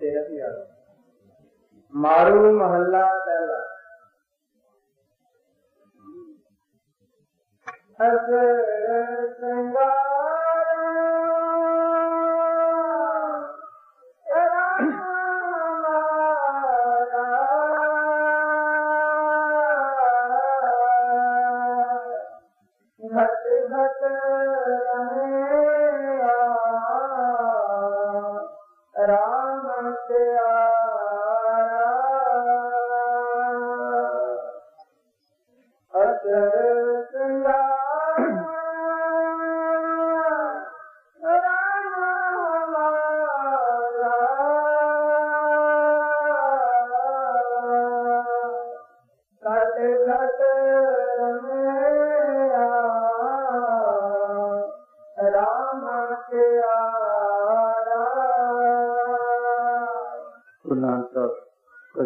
तेरा भी याद मारू महल्ला पहला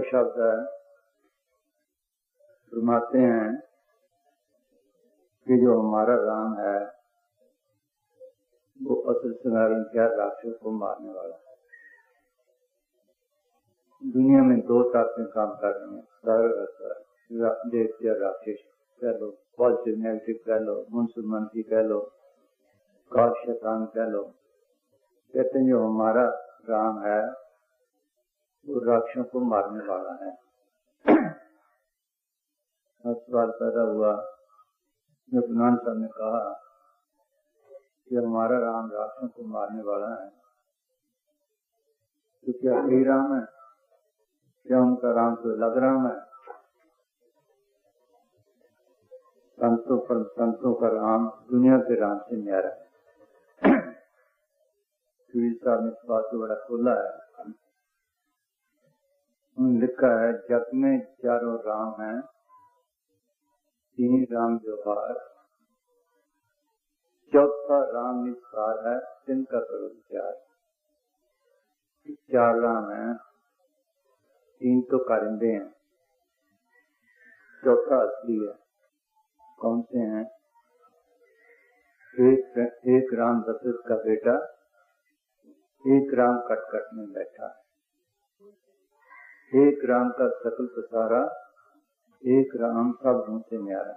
शब्द है। फरमाते हैं कि जो हमारा राम है वो असल संगारण क्या राक्षस को मारने वाला है। दुनिया में दो ताकतें काम कर रही हैं, देवता राक्षस कह लो, पॉजिटिव नेगेटिव कह लो, मुंसुर मंत्री कह लो, काल शैतान कह लो। कहते हैं जो हमारा राम है वो राक्षसों को मारने वाला है। सवाल पैदा हुआ, नान साहब ने कहा कि हमारा राम राक्षसों को मारने वाला है, तो क्या यही राम है? क्या उनका राम कोई अलग राम है? संतों का राम दुनिया के राम से न्यारा है। साहब ने इस बात को बड़ा खोला है। लिखा है जग में चारों राम हैं, तीन राम व्यवहार, चौथा राम निस्सार है, जिनका करो विचार। चार राम हैं, तीन तो कारिंदे हैं, चौथा असली है। कौन से हैं? एक राम दशरथ का बेटा, एक राम कटकट में बैठा, एक राम का सकल प्रसारा, एक राम सब से न्यारा।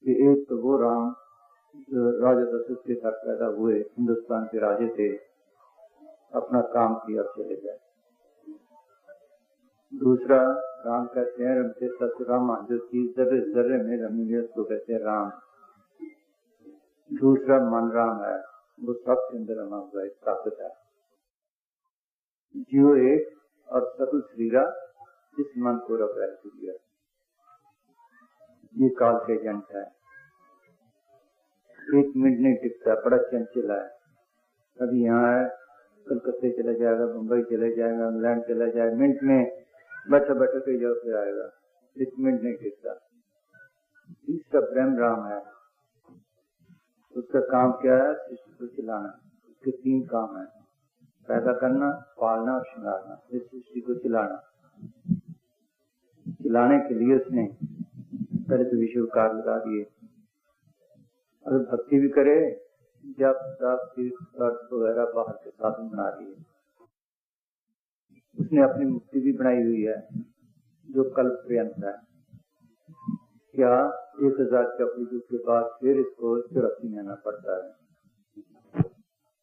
एक तो वो राम जो राजा दशरथ के घर पैदा हुए, हिंदुस्तान के राजे थे, अपना काम किया चले गए। दूसरा राम कहते हैं रमते सतरामा, जो चीज जर्रे जर्रे में रमी है उसको कहते हैं राम। दूसरा मन राम है, वो सबके अंदर रमा हुआ एक ताकत है। जीव एक और सकल शरीरा इस मन को रख दिया। ये काल के एजेंट है, एक मिनट नहीं टिकता, बड़ा चंचल है। कभी यहाँ है, कलकत्ते चला जाएगा, मुंबई चले जाएगा, इंग्लैंड चला जाएगा, मिनट में बैठा बैठा कई जगह पे आएगा, एक मिनट नहीं टिकता। तीसरा प्रेम राम है, उसका काम क्या है? सृष्टि को चलाना। उसके तीन काम है, पैदा करना, पालना और श्रृंगारना। इस सृष्टि को चलाने के लिए उसने पहले तो विश्व कार्य लगा दिए। अगर भक्ति भी करे, जब तक तीर्थ वगैरह बाहर के साधन बना दिए। उसने अपनी मुक्ति भी बनाई हुई है जो कल्प पर्यंत है। क्या 1000 युग के बाद फिर इसको 84 में आना पड़ता है।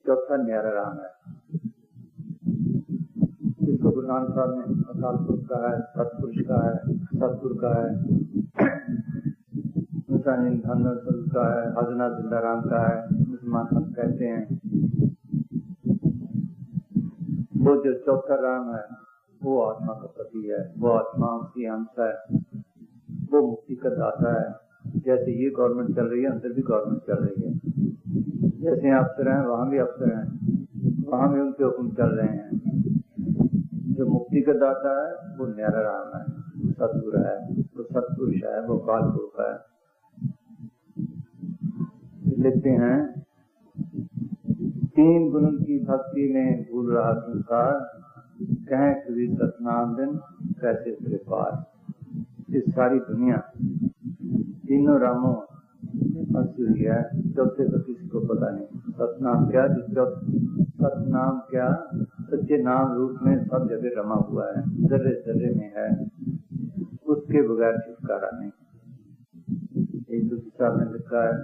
चौथा न्यारा राम है, इसको गुरु नानक साहब ने अकाल पुरुष का है, सतपुरुष का है, सतपुर का है, का है, हजना जिंदा राम का है, मुसलमान सब कहते हैं। वो जो चौथा राम है वो आत्मा का पति है, वो आत्मा की अंश है, वो मुक्ति का दाता है। जैसे ये गवर्नमेंट चल रही है, अंदर भी गवर्नमेंट चल रही है। जैसे अफसर हैं वहाँ भी अफसर हैं, वहाँ भी उनके हुक्म चल रहे हैं। जो मुक्ति का दाता है वो न्यारा राम है, सतगुरु है, वो सतपुरुष है, वो काल पुरुष है। लिखते हैं तीन गुणों की भक्ति में भूल रहा संसार, कहें कभी सतनाम दिन कैसे तेरे पार। इस सारी दुनिया तीनों रामों में फंसी हुई है, चौथे तो किसी को पता नहीं। सतनाम क्या? सतनाम क्या सच्चे नाम रूप में सब जगह रमा हुआ है, जर्रे जर्रे में है, उसके बगैर छुटकारा नहीं। एक दूसरी साहब ने लिखा है,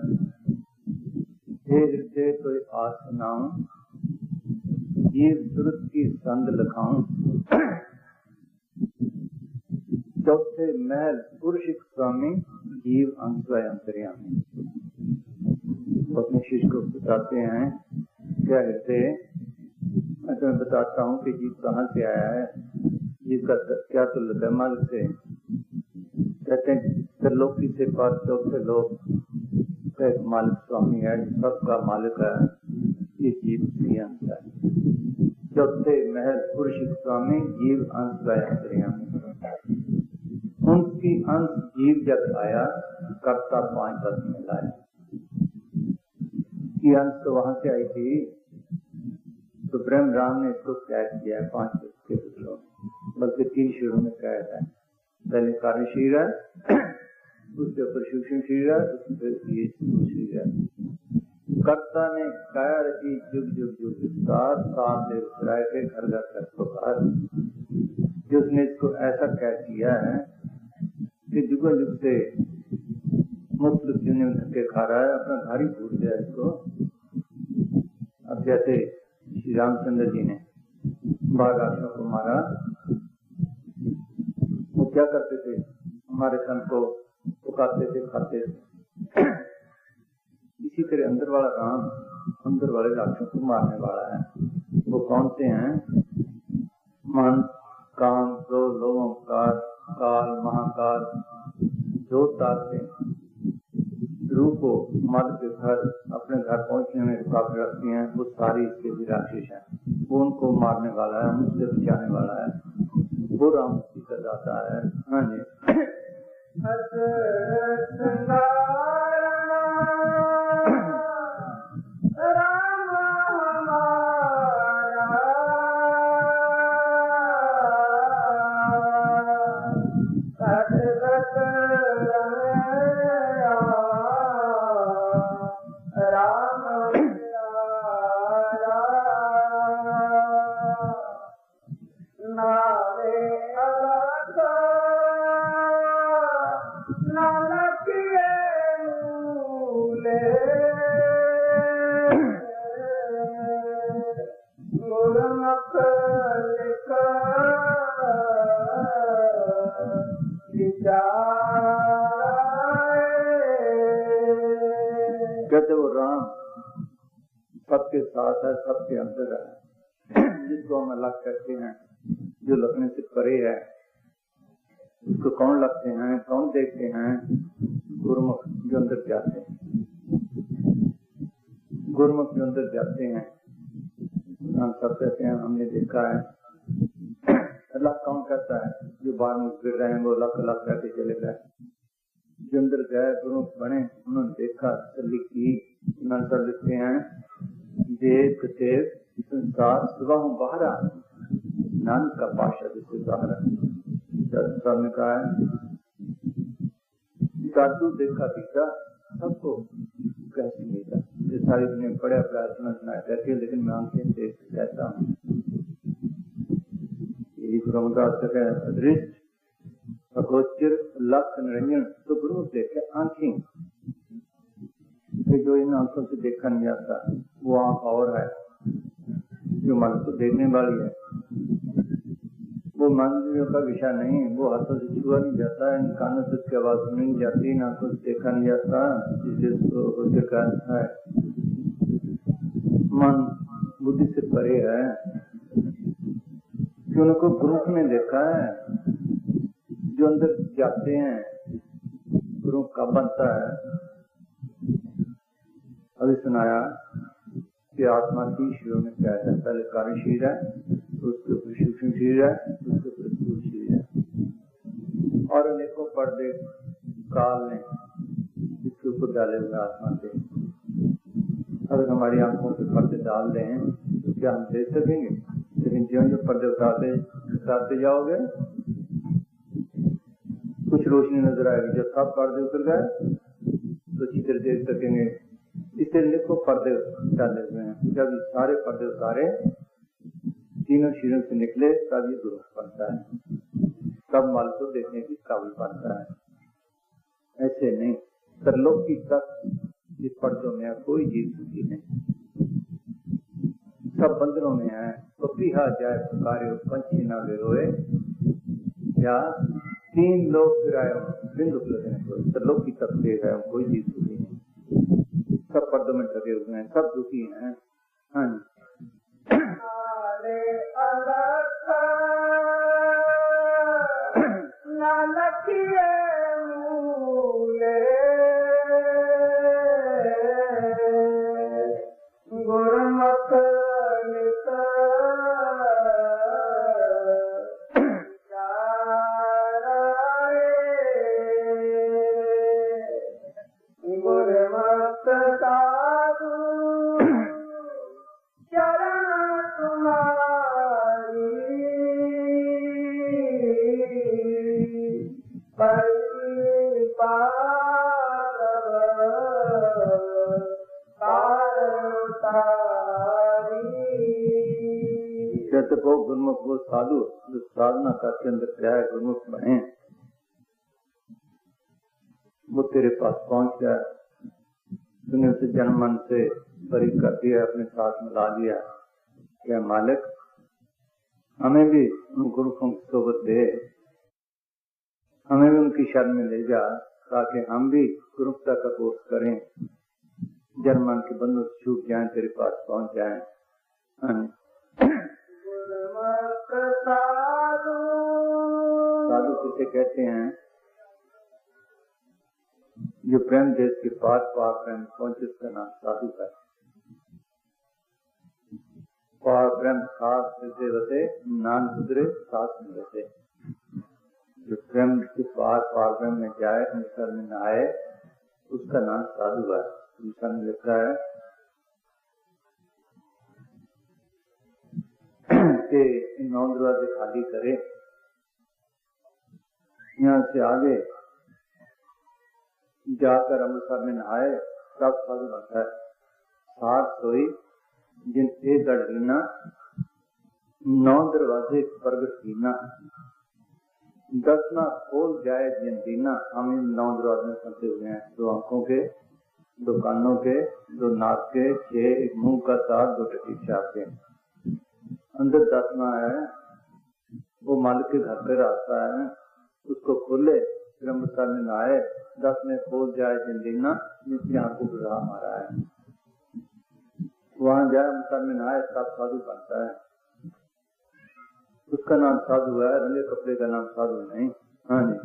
हे हृदय कोई आस सुनाऊं, जीव सुरत की संग लखाऊं, चौथे महल पुरुष स्वामी, जीव अंतरय अंतर्यामी। अपने शिष्य को बताते हैं, क्या हृदय मैं तुम्हें बताता हूँ कि जीव कहाँ से आया है, जीव का क्या तुल्य है मालिक से। कहते हैं त्रिलोकी से पास चौथे लोग का एक मालिक स्वामी है, सबका मालिक है, ये जीव की अंश है। चौथे महल पुरुष स्वामी, जीव अंतरय अंतर्यामी। उनकी अंश जीव जब आया कर्ता 5 पद में लाया, की अंश तो वहां से आई थी, तो ब्रह्म राम ने इसको कैद किया है 5 के टुकड़ों में, बल्कि 3 शुरू में कैद है। पहले कार्य शरीर है, उसके ऊपर सूक्ष्म शरीर है, उसके ये शरीर है। कर्ता ने काया रची जुग जुग जुग विस्तार, सात देव सराय के घर घर तक पुकार, जिसने इसको ऐसा कैद किया है कि जुगों जुग से मुक्त के खा रहा है, अपना घर ही भूल गया इसको। अब जैसे श्री रामचंद्र जी ने 12 राक्षसों को मारा, वो क्या करते थे, हमारे सन को पुकारते थे, खाते थे। इसी तरह अंदर वाला राम अंदर वाले राक्षसों को मारने वाला है। वो कौन से हैं? मन, काम, क्रोध, लोभ, अहंकार, काल, महाकाल, जो ताकते रूह को मर्द के घर अपने घर पहुंचने में रुकावट रखती हैं, वो सारी इसके भी राक्षस हैं। वो उनको मारने वाला है, उनसे बचाने वाला है, वो राम मुक्ति का दाता है। हाँ जी। कहते वो राम सबके साथ है, सबके अंदर है, जिसको हम अलग करते हैं, जो लगने से परे है, उसको कौन लगते हैं, कौन देखते हैं? गुरुमुख जो अंदर जाते हैं, गुरुमुख जो अंदर जाते हैं। हम सब कहते हैं हमने देखा है। अल्लाह कौन कहता है? जो बाहर में गिर रहे हैं वो अलग अलग करके चले गए, जो अंदर गए गुरुमुख बने, उन्होंने देखा, तसल्ली की। नंतर लिखते हैं, देव देव संसार सुबह बाहर नानक का पाशा जिससे बाहर ने कहा है, साधु देखा दिखा सबको कैसे मिला। ये सारी दुनिया बड़े अपराध समझना कहती है, लेकिन मैं आंखें देख कहता हूँ। यही गुरु रामदास का अदृष्ट अगोचर लक्ष्य निरंजन, तो गुरु देखे आंखें, जो इन आंखों से देखा नहीं जाता, वो आंख और है जो मन को देखने वाली है। वो मंदिरों का विषय नहीं, वो हाथों से छुआ नहीं जाता, इन कानों से उसकी आवाज सुनी नहीं जाती, इन आंखों से देखा नहीं जाता, जिसे कहता है मन बुद्धि से परे है। कि उनको गुरु ने देखा है, जो अंदर जाते हैं, गुरु का बनता है। अभी सुनाया कि आत्मा 3 शरीरों में क्या है, पहले कार्य शरीर है, उसके ऊपर सूक्ष्म शरीर है, उसके ऊपर स्थूल शरीर है, और अनेकों पर्दे काल ने इसके ऊपर डाले हुए आत्मा के। अगर हमारी आंखों के पर्दे डाल दें तो क्या हम देख सकेंगे? लेकिन ज्यों जो पर्दे उतारते जाओगे कुछ रोशनी नजर आएगी। जब सब पर्दे उतर गए तो अच्छी तरह देख सकेंगे। इसलिए को पर्दे डाले हुए हैं। जब ये सारे पर्दे उतारे, तीनों शीरों से निकले, तब ये गुरु बनता है, तब माल को देखने की काबिल बनता है। ऐसे नहीं, सरलोकी तक इस पर्दों में कोई जीव सुखी नहीं, सब बंदरों में है। तो पीहा जाए पुकारे पंछी ना वे रोए, या 3 लोग फिराए बिंदु कोई सरलोकी तक से है, कोई जीव सुखी नहीं, सब पर्दों में लगे हुए हैं, सब दुखी हैं। हाँ जी। वो गुरुमुख, वो साधु जो साधना करके अंदर जाए, गुरुमुख बने, वो तेरे पास पहुंच गया, तूने उसे जन्म मन से बरी कर दिया, अपने साथ मिला लिया। क्या मालिक, हमें भी उन गुरुमुखों की सोबत दे, हमें भी उनकी शरण में ले जा, ताकि हम भी गुरुमुखता का कोर्स करें, जन्म मन के बंधन छूट जाए, तेरे पास पहुंच जाए। साधु किसे कहते हैं? जो प्रेम देश के पास पार प्रेम पहुंचे, उसका नाम साधु है। पार प्रेम साथ मिलते रहते, नान सुधरे साथ मिलते। जो प्रेम के पार प्रेम में जाए, अंतर में न आए, उसका नाम साधु है। इंसान लिखा है कि 9 दरवाजे खाली करे, यहाँ से आगे जाकर अमृतसर में नहाए, तब साधु बनता है। 7 सोई जिन एक गढ़ लीना, 9 दरवाजे प्रगट कीना, 10 ना खोल जाए जिन दीना। हम इन 9 दरवाजे में फंसे हुए हैं, 2 आंखों के, 2 कानों के, 2 नाक के, 6 एक मुंह का, 7 2 टटी चाक के। अंदर 10 ना है, वो मालिक के घर पे रहता है, उसको खोले, फिर अमृतसर में नहाए, 10 में खोल जाए जिंदीना, नीचे आंखों को रहा मारा है, वहां जाए अमृतसर में नहाए, तब साधु बनता है। उसका नाम साधु है, रंगे कपड़े का नाम साधु नहीं। हाँ जी।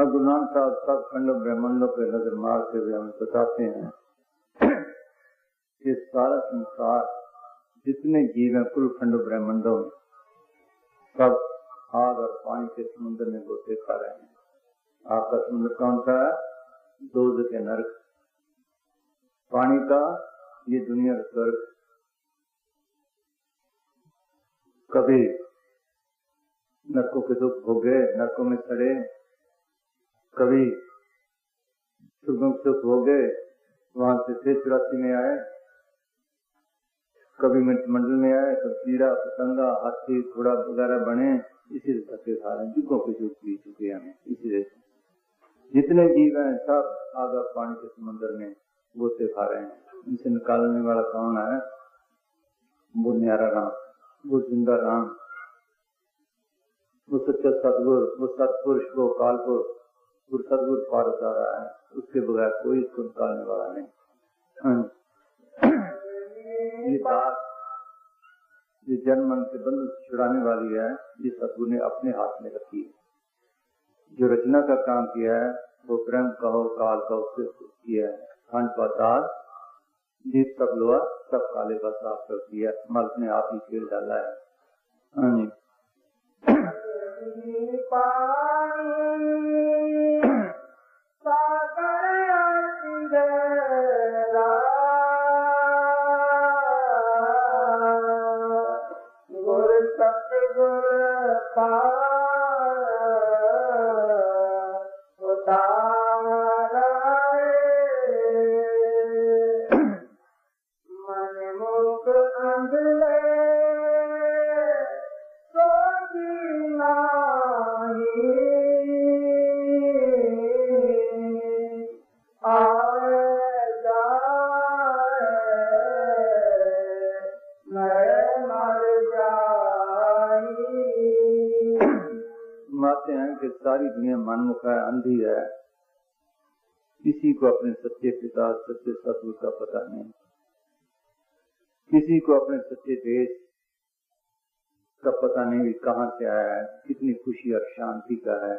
गुरु नानक साहब सब खंडों ब्रह्मांडों पे नजर मारते हुए हमें बताते हैं कि सारा संसार जितने जीव हैं कुल खंडों ब्रह्मांडों में, सब आग और पानी के समुद्र में गोते खा रहे हैं। आग का समुद्र कौन सा है? दोज़ख के नरक। पानी का ये दुनिया का स्वर्ग। कभी नरकों के दुख भोगे, नरकों में सड़े, कभी सुगम सुख हो गए, वहां से 84 में आए, कभी मंडल में आए, कभी कीड़ा पतंगा हाथी घोड़ा वगैरह बने, इसी से धक्के खा रहे हैं, युगों के युग पी चुके हैं। इसी जितने जीव हैं सब आग और पानी के समुद्र में गोते खा रहे हैं। इनसे निकालने वाला कौन है? वो न्यारा राम, वो जिंदा राम, वो सच्चा सतगुरु, वो सतपुरुष, वो कालपुरुष, सदगुरु पार उतार रहा है, उसके बगैर कोई इसको निकालने वाला नहीं। ये बात ये जन्म मन के बंधन छुड़ाने वाली है, ये सदगुरु ने अपने हाथ में रखी है। जो रचना का काम किया है वो ब्रह्म का और काल का उससे किया है। खंड पाताल जीत सब लोहा सब काले का साफ कर दिया, मर्द ने आप ही खेल डाला है। हाँ जी। सारी दुनिया मनमुख है, अंधी है, किसी को अपने सच्चे पिता सच्चे सतगुरु का पता नहीं, किसी को अपने सच्चे देश का पता नहीं भी कहाँ से आया है, कितनी खुशी और शांति का है।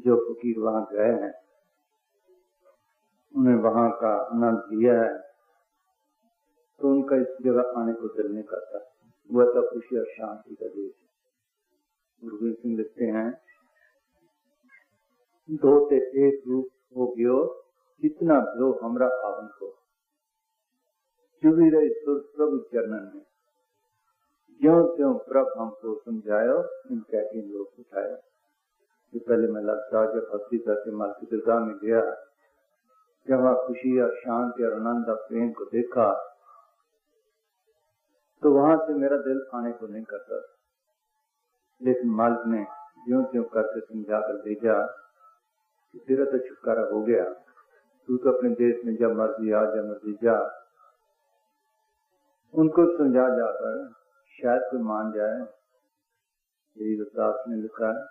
जो फकीर वहां गए हैं उन्हें वहां का आनंद लिया है तो उनका इस जगह आने को दिल नहीं करता। वह तो खुशी और शांति का देश है। गुरु सिंह लिखते हैं, दो ते एक रूप हो गयो कितना भ्यो हमरा आवन को, चुभी रही सुर प्रभु चरणन में, ज्यों त्यों प्रभ हमको समझायो इन कहती लोग उठायो। ये पहले मैं लगता जब भक्ति करके माँ की दुर्गा में गया, जब वहाँ खुशी और शांति और आनंद और प्रेम को देखा तो वहां से मेरा दिल आने को नहीं करता, लेकिन मालिक ने ज्यों त्यों करके समझा कर भेजा। तेरा तो छुटकारा हो गया, तू तो अपने देश में जब मर्जी आ जब मर्जी जा। उनको समझा जाकर शायद कोई मान जाए। यही दास ने लिखा है,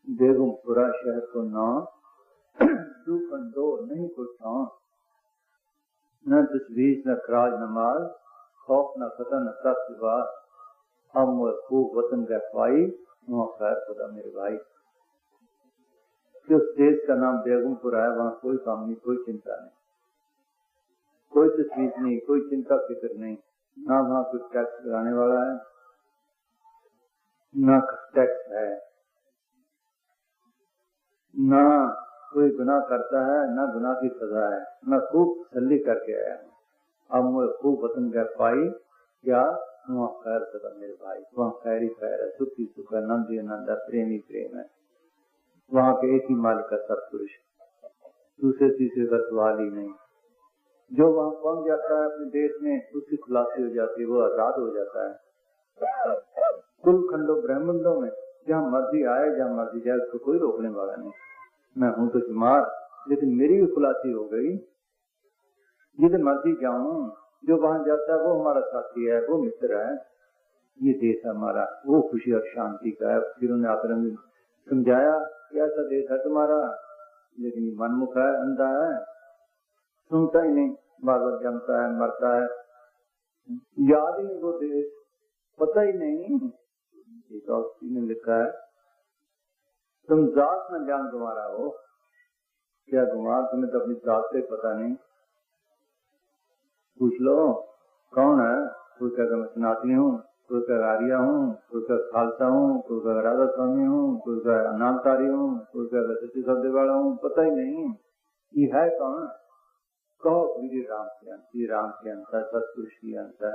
बेगमपुरा शहर को नाम तू कंदो नहीं को छां, न तस्वीर न खराज न माल, खौफ न खतर न तत्वा, हम खूब वतन गए पाई वहाँ खैर खुदा मेरे भाई। कि उस देश का नाम बेगमपुर है, वहाँ कोई काम नहीं, कोई चिंता नहीं, कोई तस्वीर नहीं, कोई चिंता फिक्र नहीं, ना वहाँ कोई टैक्स लगाने वाला है ना टैक्स है, ना कोई गुनाह करता है ना गुनाह की सजा है, ना खूब तसल्ली करके आया हूँ। अब मुझे खूब वतन गए पाई क्या वहाँ खैर खुदा मेरे भाई। वहाँ खैर ही खैर है, सुख ही सुख है, आनंद ही आनंद है, प्रेम ही प्रेम है। वहाँ के एक ही मालिक का सत्पुरुष, दूसरे तीसरे का सवाल ही नहीं। जो वहाँ पहुंच जाता है अपने देश में उसकी खुलासी हो जाती है, वो आजाद हो जाता है। कुल खंडो ब्रह्मंडों में जहाँ मर्जी आए जहाँ मर्जी जाए उसको कोई रोकने वाला नहीं। मैं हूँ तो बीमार, लेकिन मेरी भी खुलासी हो गई, जिधर मर्जी जाऊँ। जो वहाँ जाता है वो हमारा साथी है, वो मित्र है। ये देश हमारा वो खुशी और शांति का है। फिर उन्हें आकर समझाया कि ऐसा देश है तुम्हारा, लेकिन मनमुख है, अंधा है, सुनता ही नहीं, बार बार जमता है, मरता है, याद ही नहीं वो देश, पता ही नहीं। एक और ने लिखा है, तुम जात न जान तुम्हारा हो, क्या गुमा, तुम्हें तो अपनी जात से पता नहीं। पूछ लो कौन है, कोई कहता मैं सनातनी हूँ, कोई का आर्या हूँ, कोई का खालसा हूँ, कोई का राधा स्वामी हूँ, कोई का अनामतारी हूँ, कोई का सच्ची शब्द वाला हूँ, पता ही नहीं ये है कौन। कहो श्री राम के अंत, श्री राम के अंत है, सतपुरुष की अंत है,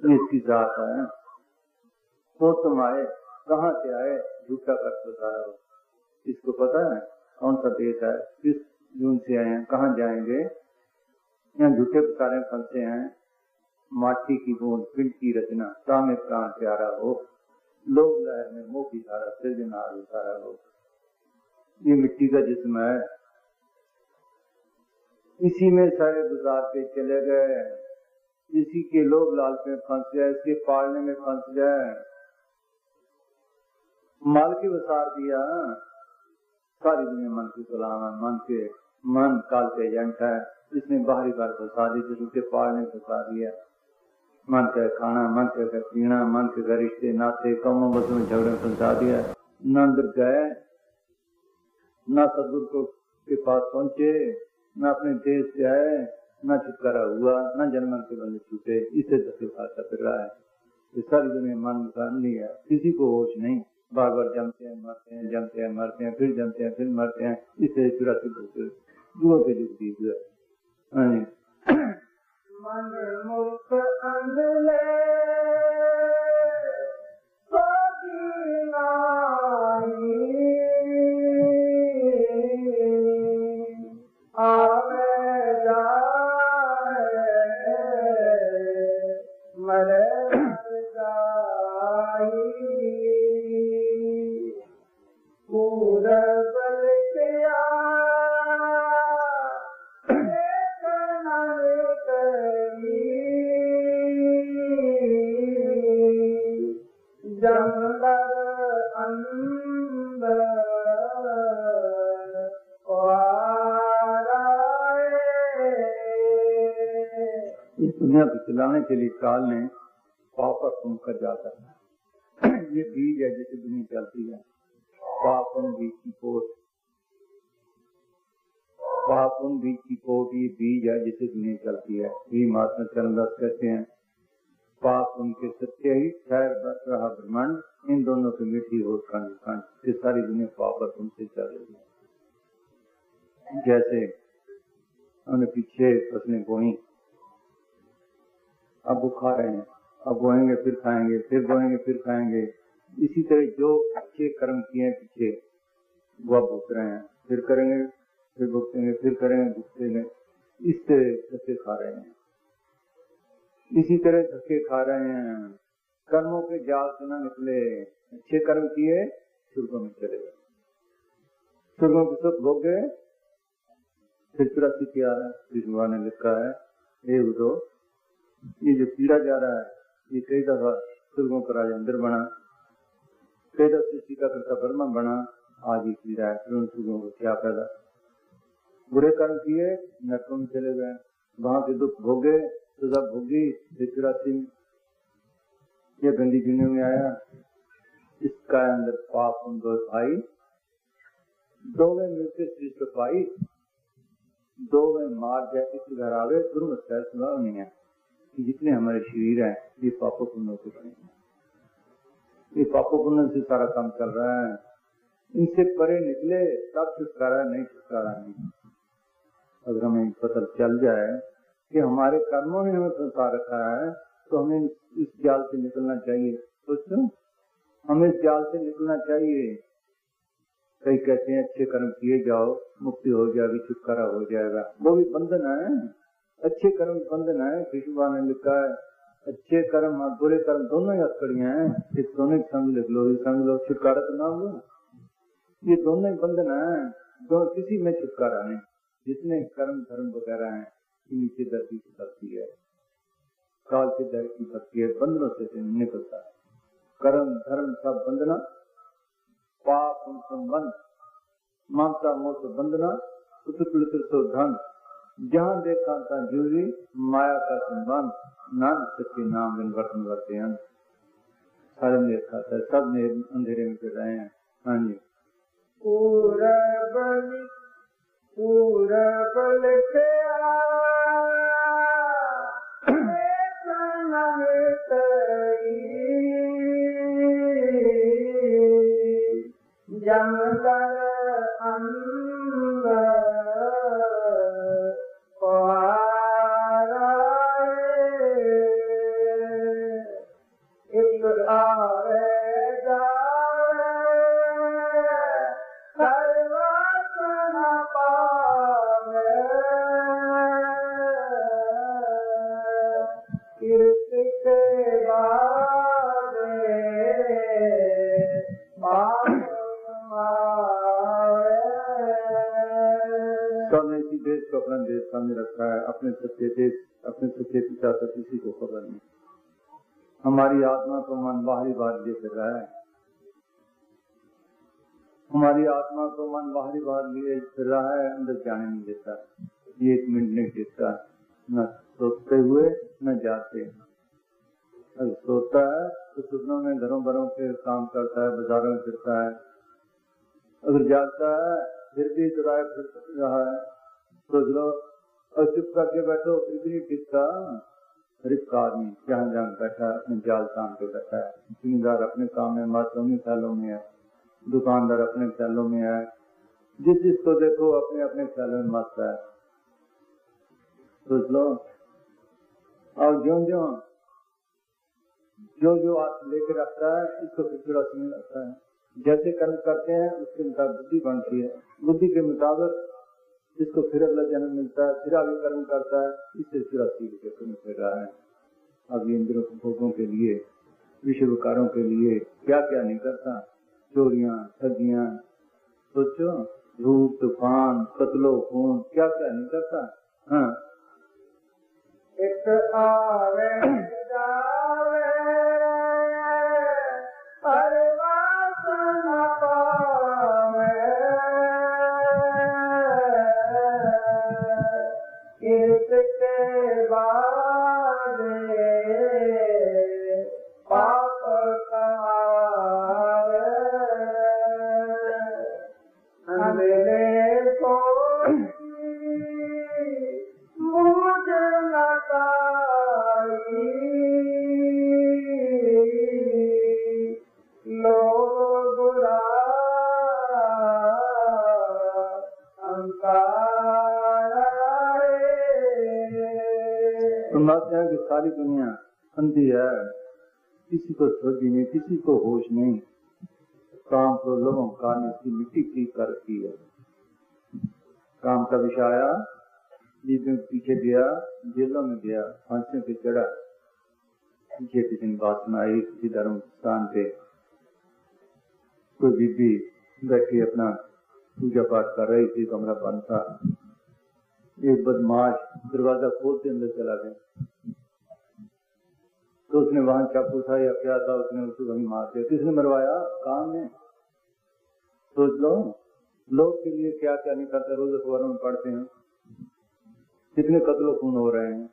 इसकी जात है। वो तुम आए कहाँ से आए, झूठा कर बताया, इसको पता है कौन सा देश है, किस जून से आए हैं, कहाँ जाएंगे। यहाँ झूठे प्रकारें फंसते हैं। माटी की बूंद पिंड की रचना सामे प्राण प्यारा हो, लोग लहर में मोह की धारा सृजनहार उतारा हो। ये मिट्टी का जिस्म है, इसी में सारे गुजार के चले गए, इसी के लोग लाल में फंस गए, इसके पालने में फंस गए, माल की वसार दिया। सारी दुनिया मन के गुलाम है, मन काल के एजेंट है। इसने बाहरी बार फंसा दी, जो उसके पार ने फंसा दिया। मन के खाना, मन के पीना, मन के रिश्ते नाते कमों बसों में झगड़े फंसा दिया। न अंदर गए, न सदगुरु के पास पहुंचे, न अपने देश से आए, न छुटकारा हुआ, न जन्म के बंधन छूटे। इसे धक्के खाता फिर रहा है। ये सारी दुनिया मन का नहीं है, किसी को होश नहीं। बार बार जमते हैं मरते हैं, जमते हैं मरते हैं, फिर जमते हैं फिर मरते हैं। इसे चुरासी दुआ के दुख दी हुआ। मन मुख अंधले आवे जाए मरे जाई पूरा बल किया इस दुनिया को चलाने के लिए काल ने पाप और पुण्य का जाता है। ये बीज है जैसे दुनिया चलती है। पापन बीज की पोट, पापन बीज की पोट, ये बीज है जिसे दुनिया चलती है। ये महात्मा चरणदास कहते हैं, पाप उनके सत्य ही ठहर बस रहा ब्रह्मांड, इन दोनों की मिट्टी हो खंड खंड। ये सारी दुनिया पाप और पुण्य से चल रही है। जैसे हमने पीछे फसलें बोई, अब वो खा रहे हैं, अब बोएंगे फिर खाएंगे, फिर बोएंगे फिर खाएंगे। इसी तरह जो अच्छे कर्म किए हैं पीछे वो अब भुगत रहे हैं, फिर करेंगे फिर भुगतेंगे, फिर करेंगे भुगतेंगे। इससे धक्के खा रहे हैं, इसी तरह धक्के खा रहे हैं। कर्मों के जाल से न निकले, अच्छे कर्म किए स्वर्गों में चले गए, स्वर्गों के सुख भोग गए। फिर 84 की आ रहा है, भगवान ने लिखा है, हे उदो, ये जो पीड़ा जा रहा है ये कई दफा स्वर्गों का राजा इंद्र बना, कई दफा सृष्टि का करता ब्रह्मा बना, आज ये पीड़ा है। फिर उन स्वर्गों को क्या पैदा, बुरे कर्म किए नरकों में चले गए, वहां के दुख भोगे, सजा भोगी। 84 में ये गंदी दुनिया में आया। इसका अंदर पाप उनको भाई, दो में मिलकर सृष्ट पाई, दो में मार जैसे घर आवे, तुरंत फैसला नहीं है। जितने हमारे शरीर हैं ये पापों पुण्यों से बने हैं, ये पापों पुण्यों से सारा काम चल रहा है। इनसे परे निकले तब छुटकारा, नहीं छुटकारा नहीं। अगर हमें पता चल जाए कि हमारे कर्मों ने हमें फंसा रखा है तो हमें इस जाल से निकलना चाहिए। सोचो, हमें इस जाल से निकलना चाहिए। कई कहते हैं अच्छे कर्म किए जाओ मुक्ति हो जाएगी, छुटकारा हो जाएगा, वो भी बंधन है। अच्छे कर्म बंधन है। कृष्ण ने लिखा है, अच्छे कर्म और बुरे कर्म दोनों ही हथकड़ियां हैं। इस दोनों समझ लो, समझ लो, छुटकारा तो ना हो। ये दोनों ही बंधन है, दोनों किसी में छुटकारा नहीं। जितने कर्म धर्म वगैरह हैं नीचे धरती की धरती है, काल के दर की धरती है, बंधनों से निकलता है। कर्म धर्म सब बंधना, पाप संबंध, ममता मोह से बंधना, उत्तर धन, जहाँ देखा था जूरी माया का संबंध, नानक सच्चे नाम बिन वर्तन वर्ते हैं। सारे ने देखा था, सब ने अंधेरे में फिर रहे हैं। हाँ जी, पूरा बल के जमदर अंदर एक आवे जावे सर्वत न पावे, कीर्ति के बारे सबने इसी देश को अपना देश समझ रखा है। अपने सच्चे देश, अपने सच्चे पिता से किसी को खबर नहीं। हमारी आत्मा को मन बाहरी बात दे कर रहा है। हमारी आत्मा को मन बाहरी बाहर लिए फिर रहा है, अंदर जाने नहीं देता, ये 1 मिनट नहीं देता, न सोते हुए न जाते। अगर सोता है तो सपनों में घरों भरों के काम करता है, बाजारों में फिरता है। अगर जागता है फिर भी चुराए फिर रहा है। सोच लो, और चुप करके बैठो फिर भी नहीं टिकता। रिक्का आदमी जहाँ जहाँ बैठा है अपने जाल तान के बैठा है। जिम्मेदार अपने काम में, मातमी ख्यालों में है, दुकानदार अपने ख्यालों में है, जिस जिसको देखो अपने अपने ख्यालों में मस्त है। सोच लो, और जो आप लेकर रखता है इसको फिर समझ लगता है। जैसे कर्म करते हैं उसके मुताबिक बुद्धि बनती है, बुद्धि के मुताबिक जिसको फिर अगला जन्म मिलता है, फिर आगे कर्म करता है, इससे फिर अस्सी के फिर रहा है। अब इंद्रियों भोगों के लिए, विषय विकारों के लिए क्या क्या नहीं करता, चोरियां ठगियां, सोचो, धूप तूफान कत्लो खून, क्या क्या नहीं करता। हाँ, एक आवे जावे हर वासना पावे, इसके बाद पाप कमावे, अंधेरे को मुझ न पाई, लोग बुरा मानते हैं कि सारी दुनिया अंधी है, किसी को सोची नहीं, किसी को होश नहीं। काम को लोगों का इसकी मिट्टी ठीक कर रखी है। काम का विषय आया, बीबियों के पीछे गया, जेलों में गया, फांसियों पे चढ़ा। पीछे किसी ने बात सुनाई, किसी धर्म स्थान पे कोई बीबी बैठी अपना पूजा पाठ कर रही थी, कमरा बंद था। एक बदमाश दरवाजा खोलते अंदर चला गया, तो उसने वहां चाकू था या क्या था, उसने उसको वहीं मार दिया। किसने मरवाया? काम ने। सोच लो, लोग के लिए क्या क्या नहीं करते। रोज अखबारों में पढ़ते हैं कितने कत्लो खून हो रहे हैं,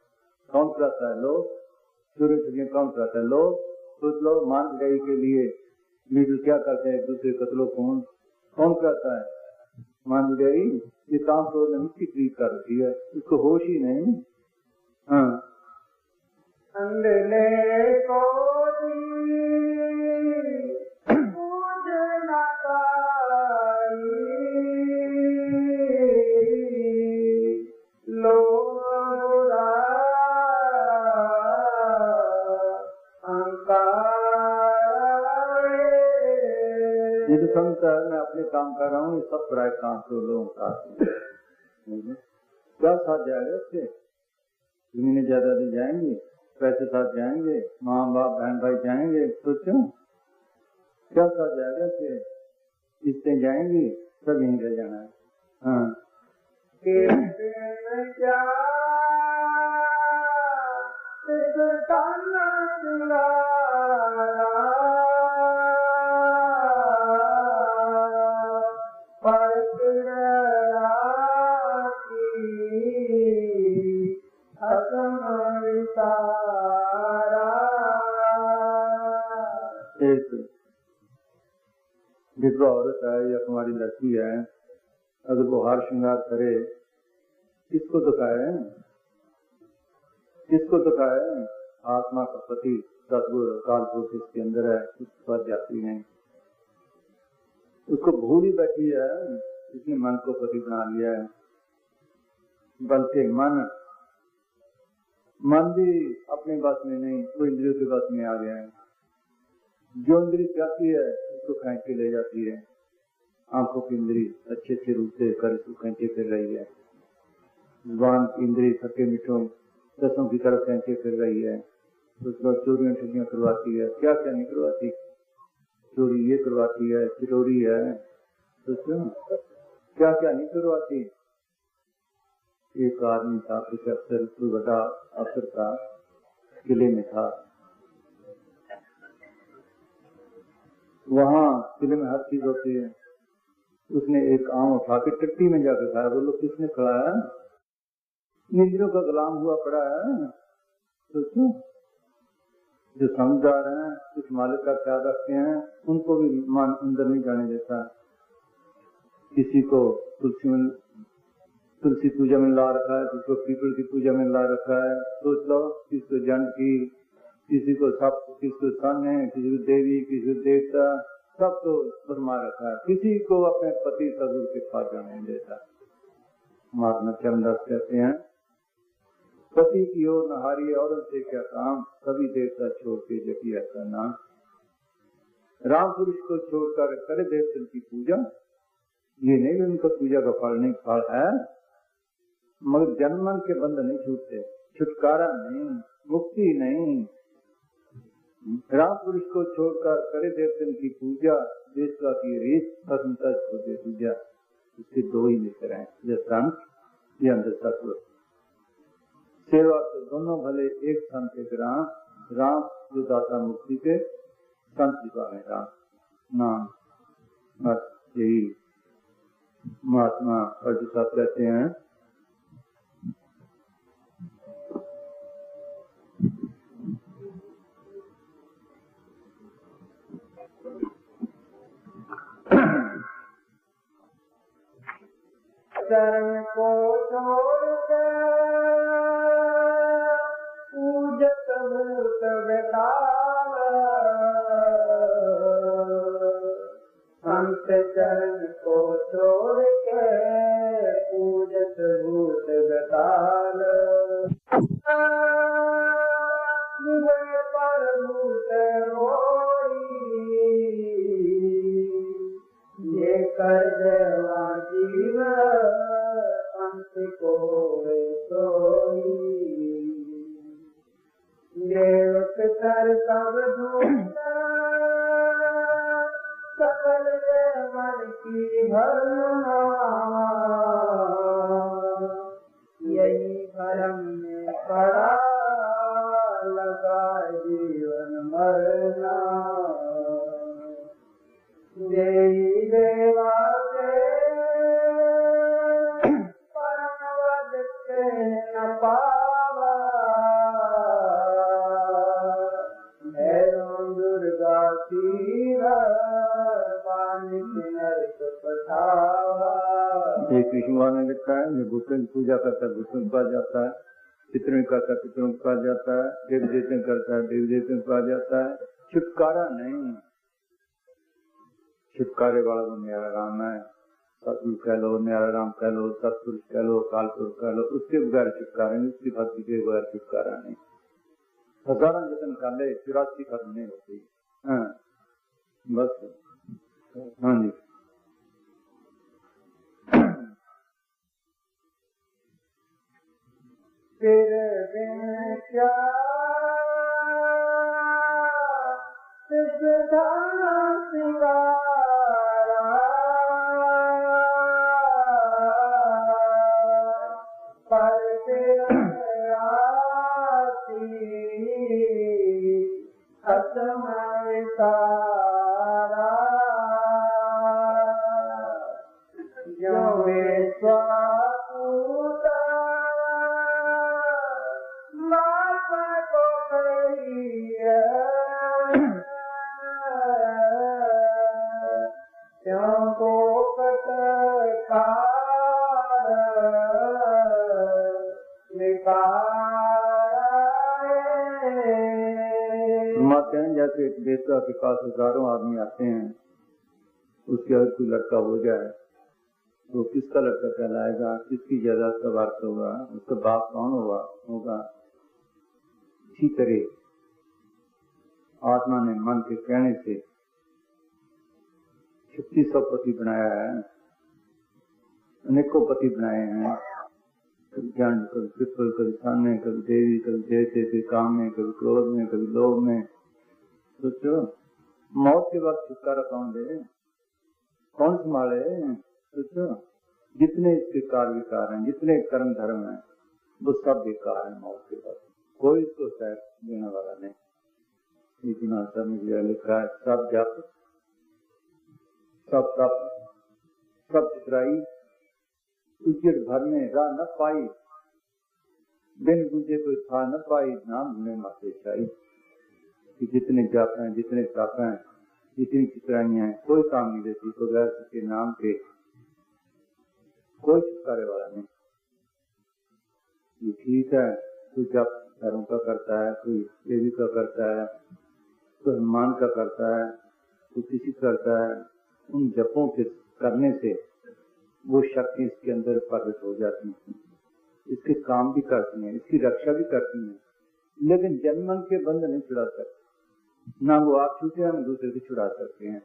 कौन कराता है? लोग। चोरी ठगियां कौन कराता है? लोग। सोच लो, मान बुराई के लिए लीडर क्या करते हैं, एक दूसरे कत्लो खून कौन कराता है? मान बुराई। ये काम तो मिट्टी खरीद कर रखी है, इसको होश ही नहीं। हाँ, अंधेरे को मुझ न पाई, लोग बुरा ये तो समझता है मैं अपने काम कर रहा हूँ, ये सब पराये काम तो लोगों का क्या साथ जाएगा इससे? जमीनें जायदादें जाएंगी, पैसे साथ जाएंगे, माँ बाप बहन भाई जाएंगे, सोचो क्या साथ जाएगा इससे? किस्तें जाएंगी, सब यहीं रह जाना है। हाँ, एक विधवा औरत है या कुमारी लड़की है, अगर वो हार श्रृंगार करे, किसको दुखाए? किसको दुखाए? आत्मा का पति सदगुरु काल पुरुष इसके अंदर है, उसके पास जाती नहीं, उसको भूल ही बैठी है। इसने मन को पति बना लिया है, बल्कि मन भी अपने बस में नहीं, वो इंद्रियों के बस में आ गया है। जो इंद्री चाहती है उसको खींच के ले जाती है। आंखों की इंद्री अच्छे अच्छे रूप से कर इसको खींचे फिर रही है। जुबान की इंद्री खट्टे मीठों रसों की तरफ खींचे फिर रही है। उसको चोरियां ठगियां करवाती है, क्या क्या नहीं करवाती। चोरी ये करवाती है, चिटोरी है, तो क्या क्या नहीं करवाती। एक आदमी था, कुछ अफसर, कोई बड़ा अफसर था, किले में था। वहाँ किले में हर चीज होती है, उसने एक आम उठा के टट्टी में जाकर खाया। बोलो किसने खिलाया? इंद्रियों का गुलाम हुआ पड़ा है। सोचो, जो समझदार हैं, कुछ मालिक का ख्याल रखते हैं, उनको भी मान अंदर नहीं जाने देता। किसी को तुलसी पूजा में ला रखा है, किसी को पीपल की पूजा में ला रखा है। सोच लो, किसी को जंड की, किसी को सप, किसी को सन है, किसी को देवी, किसी को देवता, सब तो फरमा रखा है। किसी को अपने पति सदुर के पास जाने नहीं देता। महात्मा चरणदास कहते हैं, पति की ओर नहारी औरत से क्या काम, सभी देवता छोड़ के जपी ऐसा नाम। राम पुरुष को छोड़कर करे देवता की पूजा, ये नहीं कि उनका पूजा का फल नहीं, फल है, मगर जन्म के बंध नहीं छूटते, छुटकारा नहीं, मुक्ति नहीं। राम पुरुष को छोड़कर करे देवतन की पूजा, देशवा की रीत असंतोष को दे पूजा। इसके दो ही लेकर आए, या संत या अंधर तत्व। सेवा तो दोनों भले एक संत के ग्राम, राम जो दाता मुक्ति के, संत जीवा में राम नाम। बस यही महात्मा अर्जुन साहब कहते हैं। चरण को छोड़ के पूजत भूत बेताल, संत चरण को छोड़ के पूजत भूत बेताल, पर भूत रोई ये कर देवा जीव संत को सोई, देवक कर सब धूत सकल मन की भरना, यही भरम में पड़ा लगा जीवन मरना। देवी देवा से परम वद के न पावा, भैरव दुर्गा सीरा पानी नर्क पठावा। ये कृष्ण भगवान ने लिखा है, जो भूतों की पूजा करता है भूतों को कहा जाता है, पितरों का करता है पितरों को कहा जाता है, देव देवता करता है देव देवता को कहा जाता है। छुटकारा नहीं, छुटकारे वाला तो न्यारा राम है। सतगुरु कह लो, न्यारा राम कह लो, सतपुरुष कह लो, कालपुरुष कह लो, उसके बगैर छुटकारा नहीं, उसकी भक्ति के बगैर छुटकारा नहीं। हजारों जतन कर ले, 84 खत्म नहीं होती। हाँ बस, हाँ जी। तेरे बिन क्या जैसे देवता के पास हजारों आदमी आते हैं, उसके अगर कोई लड़का हो जाए तो किसका लड़का कहलाएगा, किसकी जायदाद का वारस होगा, उसका बाप कौन होगा। इसी तरह आत्मा ने मन के कहने से 3600 पति बनाया है, अनेकों पति बनाए हैं। कभी ज्ञान, कभी पिपल, कभी सामने, कभी देवी, कभी देवते, कभी काम में, कभी क्रोध में, कभी लोभ में। सोचो, मौत के वक्त छुटकारा कौन दे, कौन संभाले। सोचो, जितने इसके कार्य विकार हैं, जितने कर्म धर्म हैं, वो सब बेकार है मौत के वक्त। कोई इसको सह देने वाला नहीं। इतना सब लिखा है, सब जप, सब तप, सब चितराई, उजड़ भर में राह न पाई, बिन बुझे कोई था न पाई, नाम ढूंढे माथे छाई। कि जितने जाप हैं, जितने ताप हैं, जितनी चितराइयां हैं, कोई काम नहीं देती बगैर उसके नाम के। कोई छुटकारे वाला नहीं। ये ठीक है, कोई जप धर्म का करता है, कोई देवी का करता है, कोई हनुमान का करता है, कोई किसी करता है। उन जपों के करने से वो शक्ति इसके अंदर प्रकट हो जाती है, इसके काम भी करती है, इसकी रक्षा भी करती है, लेकिन जन्मन के बंध नहीं छुड़ा सकते। ना वो आप छूटे हम दूसरे को छुड़ा सकते हैं।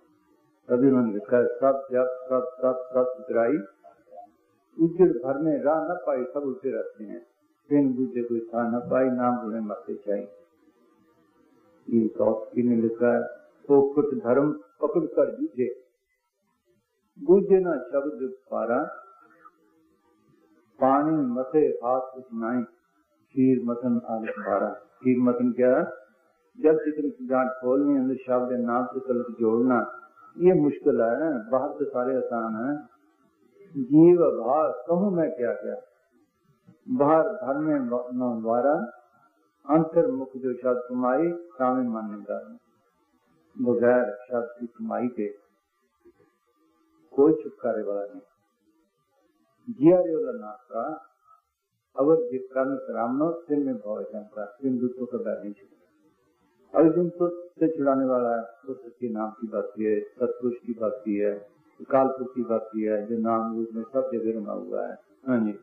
तभी उन्होंने लिखा है, सब जप सब सब सब चितराई, उजड़ भर में राह न पाई, सब उठे रहते हैं, बिन बुझे कोई था न पाई, नाम उन्हें माथे छाई। ये कौशकी ने लिखा है, तो कुछ धर्म पकड़ कर जूझे, बूझे न शब्द पारा, पानी मथे हाथ उठनाई, खीर मथन आलस पारा। खीर मथन क्या है? जब जितनी गांठ खोलनी, अंदर शब्द नाम से कलप जोड़ना, ये मुश्किल है। बाहर से सारे आसान है। जीव भाव कहूँ मैं क्या क्या, बाहर धर्म में वारा, अंतर मुख जो शब्द कमाई, सामने मानने का। बगैर शब्द की कमाई के कोई छुटकारे वाला नहीं। जिया रेवला नाथा, अवर जे कर्म करामनो, सिर में भाव का, तीन दूसरों का बैर नहीं छुटा। अर्जुन तो से छुड़ाने वाला है, तो सच्चे नाम की बात है, सतपुरुष की बात है, कालपुरुष की बात है, जो नाम रूप में सब जगह रमा हुआ है। हाँ जी।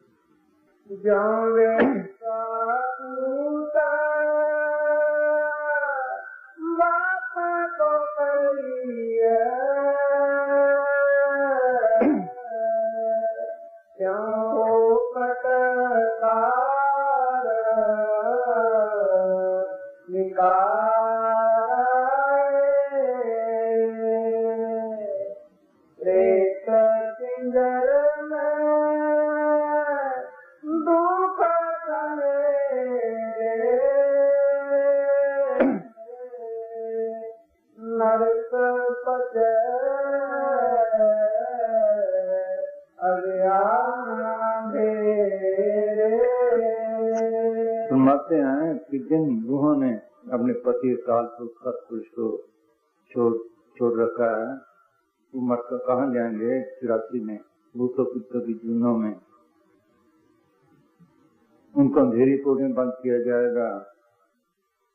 फरमाते हैं कि जिन रूहों ने अपने पति कालपुरुष सतपुरुष को छोड़ रखा है, वो मरकर कहाँ जाएंगे? 84 में भूतों पितों की जूनों में उनको अंधेरी कोट में बंद किया जाएगा।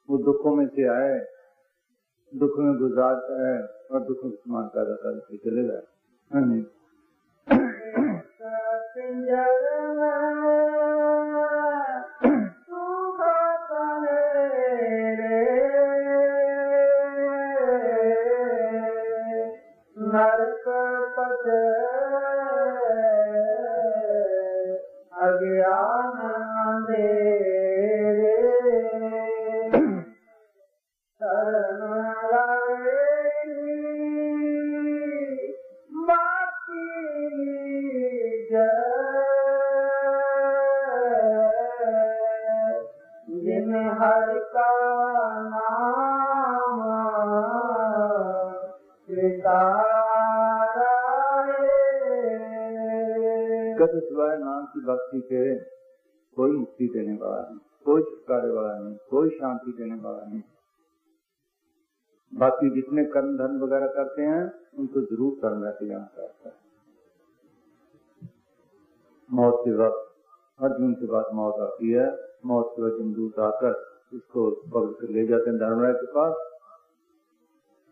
वो दुखों में से आए, दुख में गुजारता है और दुख में समान पैदा करके चलेगा। सिवाय नाम की भक्ति के कोई मुक्ति देने वाला नहीं, कोई छुटकारे वाला नहीं, कोई शांति देने वाला नहीं। बाकी जितने कर्म धर्म वगैरह करते हैं उनको जरूर कर्म रहते जाना चाहता है। मौत के वक्त अर्जुन के बाद मौत आती है। मौत के वक्त जमदूत आकर उसको पकड़ कर ले जाते हैं धर्मराय के पास।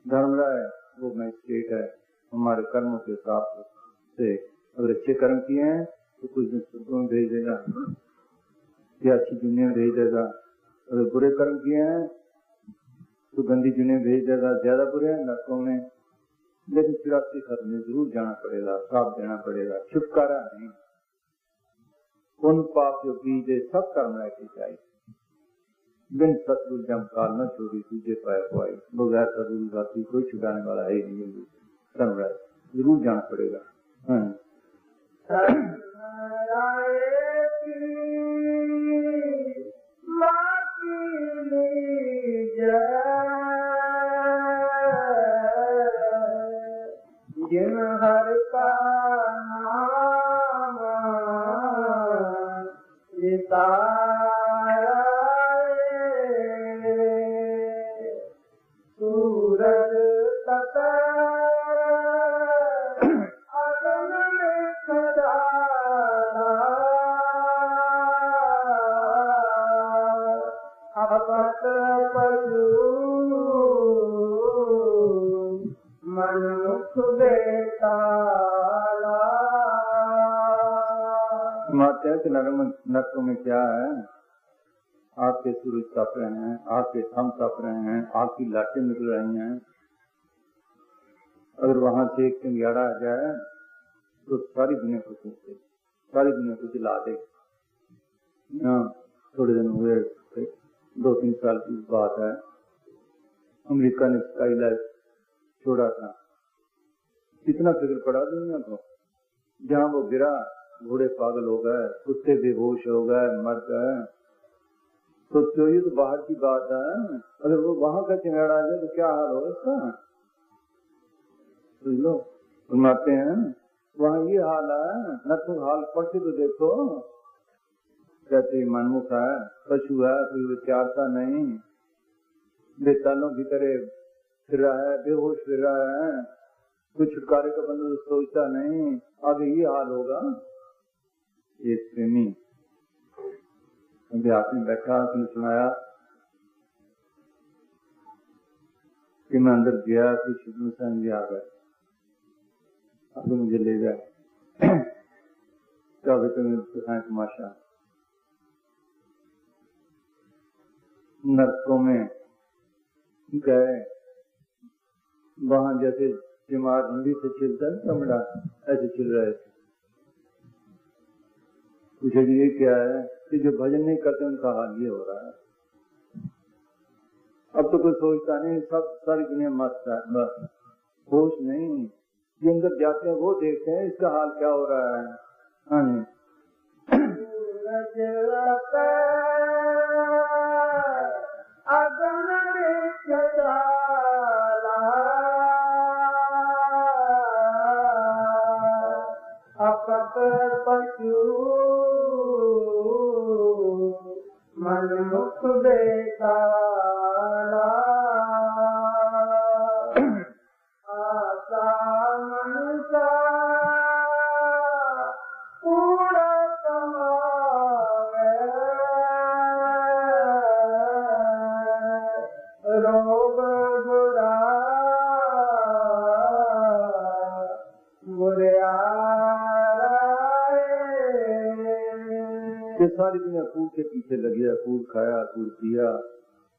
धर्मराय वो मैजिस्ट्रेट है, हमारे कर्मों के हिसाब से अगर अच्छे कर्म किए हैं तो कुछ दिन स्वर्गों में भेज देगा या अच्छी दुनिया में भेज देगा। अगर बुरे कर्म किए हैं तो गंदी दुनिया में भेज देगा, ज्यादा बुरे हैं नरकों में। लेकिन 84 खत्म में जरूर जाना पड़ेगा, साथ देना पड़ेगा, छुटकारा नहीं। उन पाप जो बीजे सब कर्म रहते चाहिए। बिन सतगुरु जम काल न छोड़ी तुझे पाया पाई, बगैर सतगुरु जाति कोई छुटाने वाला है नहीं। कर्म रह जरूर जाना पड़ेगा। जिन हर का पशु मनुख बेताला। माता के नरक में क्या है? आपके सूरज तप रहे हैं, आपके थम तप रहे हैं, आपकी लाटें निकल रही हैं। अगर वहां से एक चिंगाड़ा आ जाए तो सारी दुनिया को सूख दे, सारी दुनिया को जला दे। थोड़े दिन हुए, 2-3 साल की बात है, अमेरिका ने स्काईलाइट छोड़ा था। कितना फिक्र पड़ा दुनिया को। जहाँ वो गिरा, घोड़े पागल हो गए, कुत्ते बेहोश हो गए, मर गए। तो ये तो बाहर की बात है। अगर वो वहां का चिंगाड़ा आ जाए तो क्या हाल होगा इसका? समझ लो, सुनाते हैं वहाँ ये हाल है। न तो हाल पढ़ के तो देखो। कहते मनमुख है, पशु है, कोई विचारता नहीं, बेतालों की तरह फिर रहा है, बेहोश फिर रहा है, कोई छुटकारे का बंदोबस्त सोचता नहीं। आगे ये हाल होगा। एक प्रेमी अभ्यास में बैठा, उसने सुनाया कि मैं अंदर गया, कुछ समझ आ गए, अब मुझे ले गए। कभी तो तमाशा नरकों में गए, वहां जैसे बीमार हिंदी से छिलता है चमड़ा, ऐसे छिल रहे थे। पूछे ये क्या है? कि जो भजन नहीं करते उनका हाल ये हो रहा है। अब तो कोई सोचता नहीं, सब सारी दुनिया मस्त है, बस होश नहीं। जो अंदर जाते हैं वो देखते हैं इसका हाल क्या हो रहा है। हाँ जी, पशु मनुख बेताला। आशा मनसा पूरा कमावे, रोग बुरा बुरा। ये सारी दुनिया कूड़ के पीछे लगी है। कूड़ खाया, कूड़ पिया,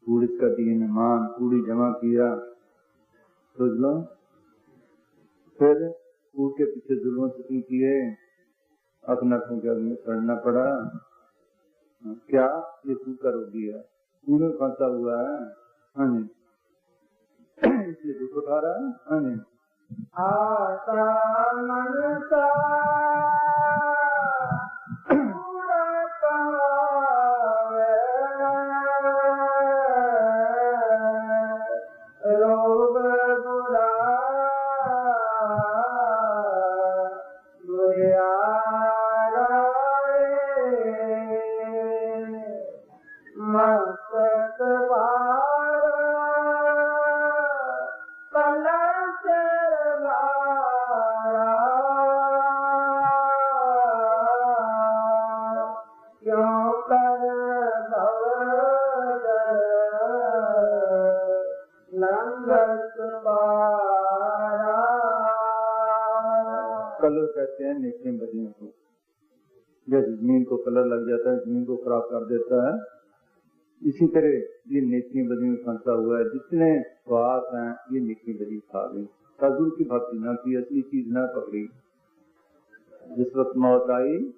कूड़ इसका दीन मान, कूड़ी जमा किया, सोच लो। फिर कूड़ के पीछे जुल्म सती किए, अपना जग में पड़ना पड़ा। क्या ये कूड़ का रोगी है, कूड़ में फंसा हुआ है। हाँ जी, इसलिए दुख उठा रहा है। हाँ जी, आशा मनसा कलर कहते हैं नेकियों बदियों को। जैसे जमीन को कलर लग जाता है, जमीन को खराब कर देता है, इसी तरह ये नेकियों बदियों में फंसा हुआ है। जितने स्वाद हैं ये नेकी बदी खा गई। साधु की भक्ति न की, असली चीज न पकड़ी। जिस वक्त मौत आई,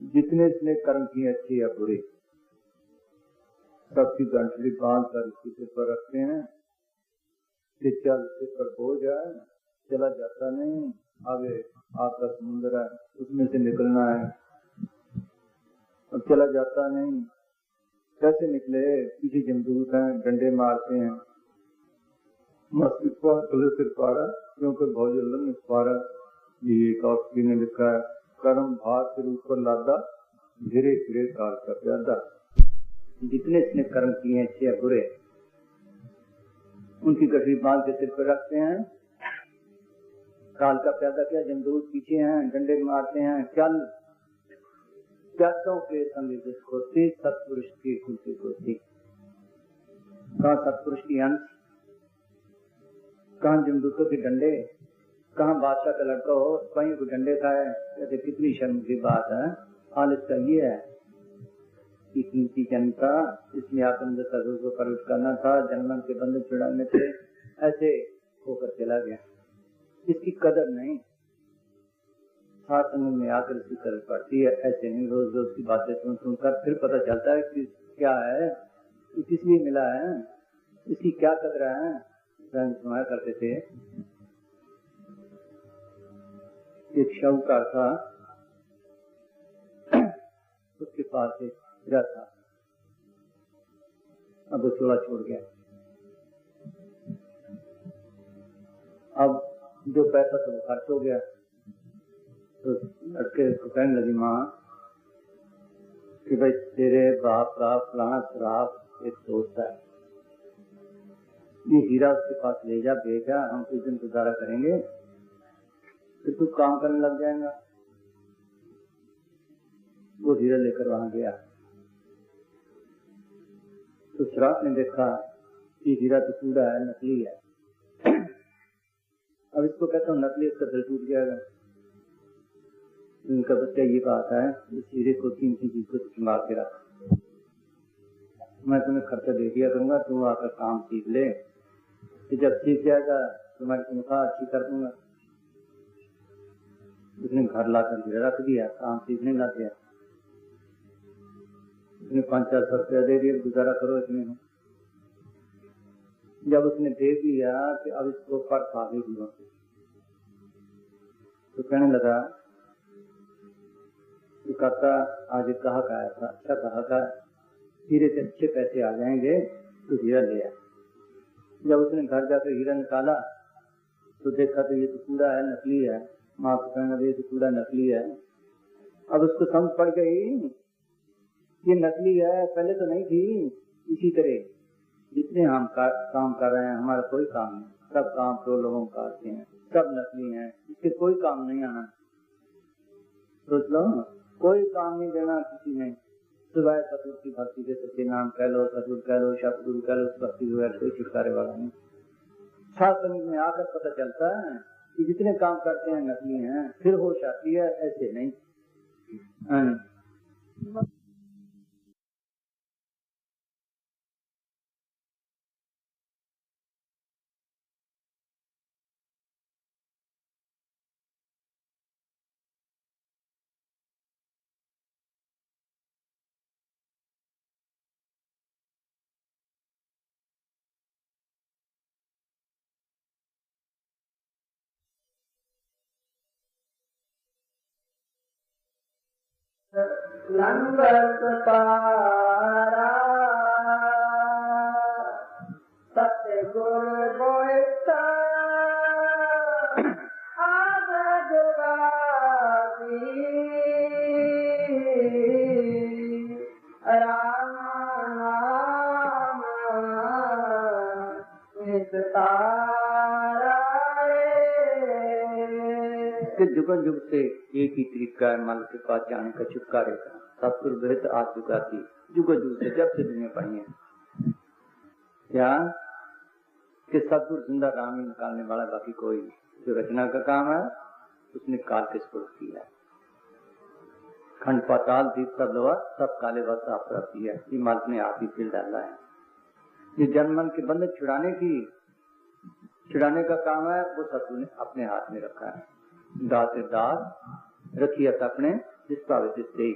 जितने इसने कर्म किए अच्छे या बुरे, सबकी गंठली बांध कर इसके सिर पर रखते हैं कि चल सिर पर बोझ है, चला जाता नहीं, आगे आपका समुद्र है, उसमें से निकलना है। अब चला जाता नहीं, कैसे निकले? पीछे जमदूत हैं, डंडे मारते हैं। मस्तिष्क सिर पारा क्योंकि भौजल पारा। ये कॉफी ने लिखा है, कर्म भार से ऊपर लादा, धीरे धीरे काल का प्यादा। जितने इसने कर्म किए हैं अच्छे या बुरे, उनकी गठरी बांध के सिर पर रखते हैं। काल का प्यादा क्या, जमदूत पीछे हैं, डंडे मारते हैं। चल प्यासों के संग जिसको थी, सत्पुरुष की खुशी को थी। कहाँ सतपुरुष की अंश, कहाँ जमदूतों के डंडे, कहाँ बादशाह का लड़का हो कहीं को डंडे खाए। कहते कितनी शर्म की बात है। हाल इसका ये है कि कीमती जनता, इसलिए आत्म सर्व को प्रवेश करना था, जन्म के बंधन छुड़ाने थे, ऐसे होकर चला गया। इसकी कदर नहीं, साथ में आकर इसकी कदर पड़ती है। ऐसे नहीं रोज रोज की बातें सुन सुनकर फिर पता चलता है कि क्या है, किस लिए मिला है, इसकी क्या कदर है। सुनाया करते थे, एक शाहूकार था, उसके पास एक हीरा था, अब वो चोला छोड़ गया। अब जो पैसा तो खर्च हो गया, तो लड़के को कहने लगी माँ कि भाई तेरे बाप का फलाना श्राप एक दोस्त है, ये हीरा उसके पास ले जा, बेचा, हम कुछ दिन गुजारा करेंगे, फिर तू काम करने लग जाएगा। वो हीरा लेकर वहां गया तो श्राप ने देखा कि हीरा तो कूड़ा है, नकली है। अब इसको कहता हूँ नकली, इसका दिल टूट जाएगा। उनका बच्चा ये बात है, इस हीरे को कीमती चीज को संभाल के रख, मैं तुम्हें खर्चा दे दिया करूंगा, तुम आकर काम सीख ले, तो जब सीख जाएगा तुम्हारी तनख्वाह अच्छी कर दूंगा। उसने घर लाकर हीरा रख दिया, काम सीखने लग गया। उसने 500-400 रुपया दे दिया, गुजारा करो इसमें। जब उसने दे दिया कि अब इसको पर आगे दिया, तो कहने लगा कि करता आज कहा आया था, अच्छा कहा था, हीरे से अच्छे पैसे आ जाएंगे, तो हीरा लिया। जब उसने घर जाकर हीरा निकाला तो देखा तो ये तो कूड़ा है, नकली है। माँ को कहने लगे ये तो कूड़ा नकली है। अब उसको समझ पड़ गई ये नकली है, पहले तो नहीं थी। इसी तरह जितने हम काम कर रहे हैं, हमारा कोई काम नहीं, सब काम तो लोगों का आते हैं, सब नकली हैं, इससे कोई काम नहीं आना। सोच लो, कोई काम नहीं देना किसी ने। सुबह सतगुरु की भक्ति के सच्चे नाम कह लो, सतगुरु कह लो, सतगुरु कह लो, भक्ति बगैर कोई छुटकारे वाला नहीं। शास्त्र में आकर पता चलता है कि जितने काम करते हैं नकली हैं, फिर होश आती है, ऐसे नहीं। लंगत पारा सतगुर गोयता आद जुगादी राम नाम निस्तारा। जुग जुग से एक ही तरीका है मालिक के पास जाने का, छुटकारे का। सतगुरु बेहद आज जुगाती जुग जुग से, जब से दुनिया पड़ी है, क्या कि सतगुरु जिंदा राम ही निकालने वाला, बाकी कोई। जो रचना का काम है उसने काल के स्पुर्द किया। खंड पाताल दीप सब लोहा सब काले वक्त आप प्राप्ति है, ये मालिक ने आप ही फिर डाला है। ये जन्म मन के बंधन छुड़ाने का काम है, वो सतगुरु ने अपने हाथ में रखा है। दाते दात रखिए अपने जिस भावे से।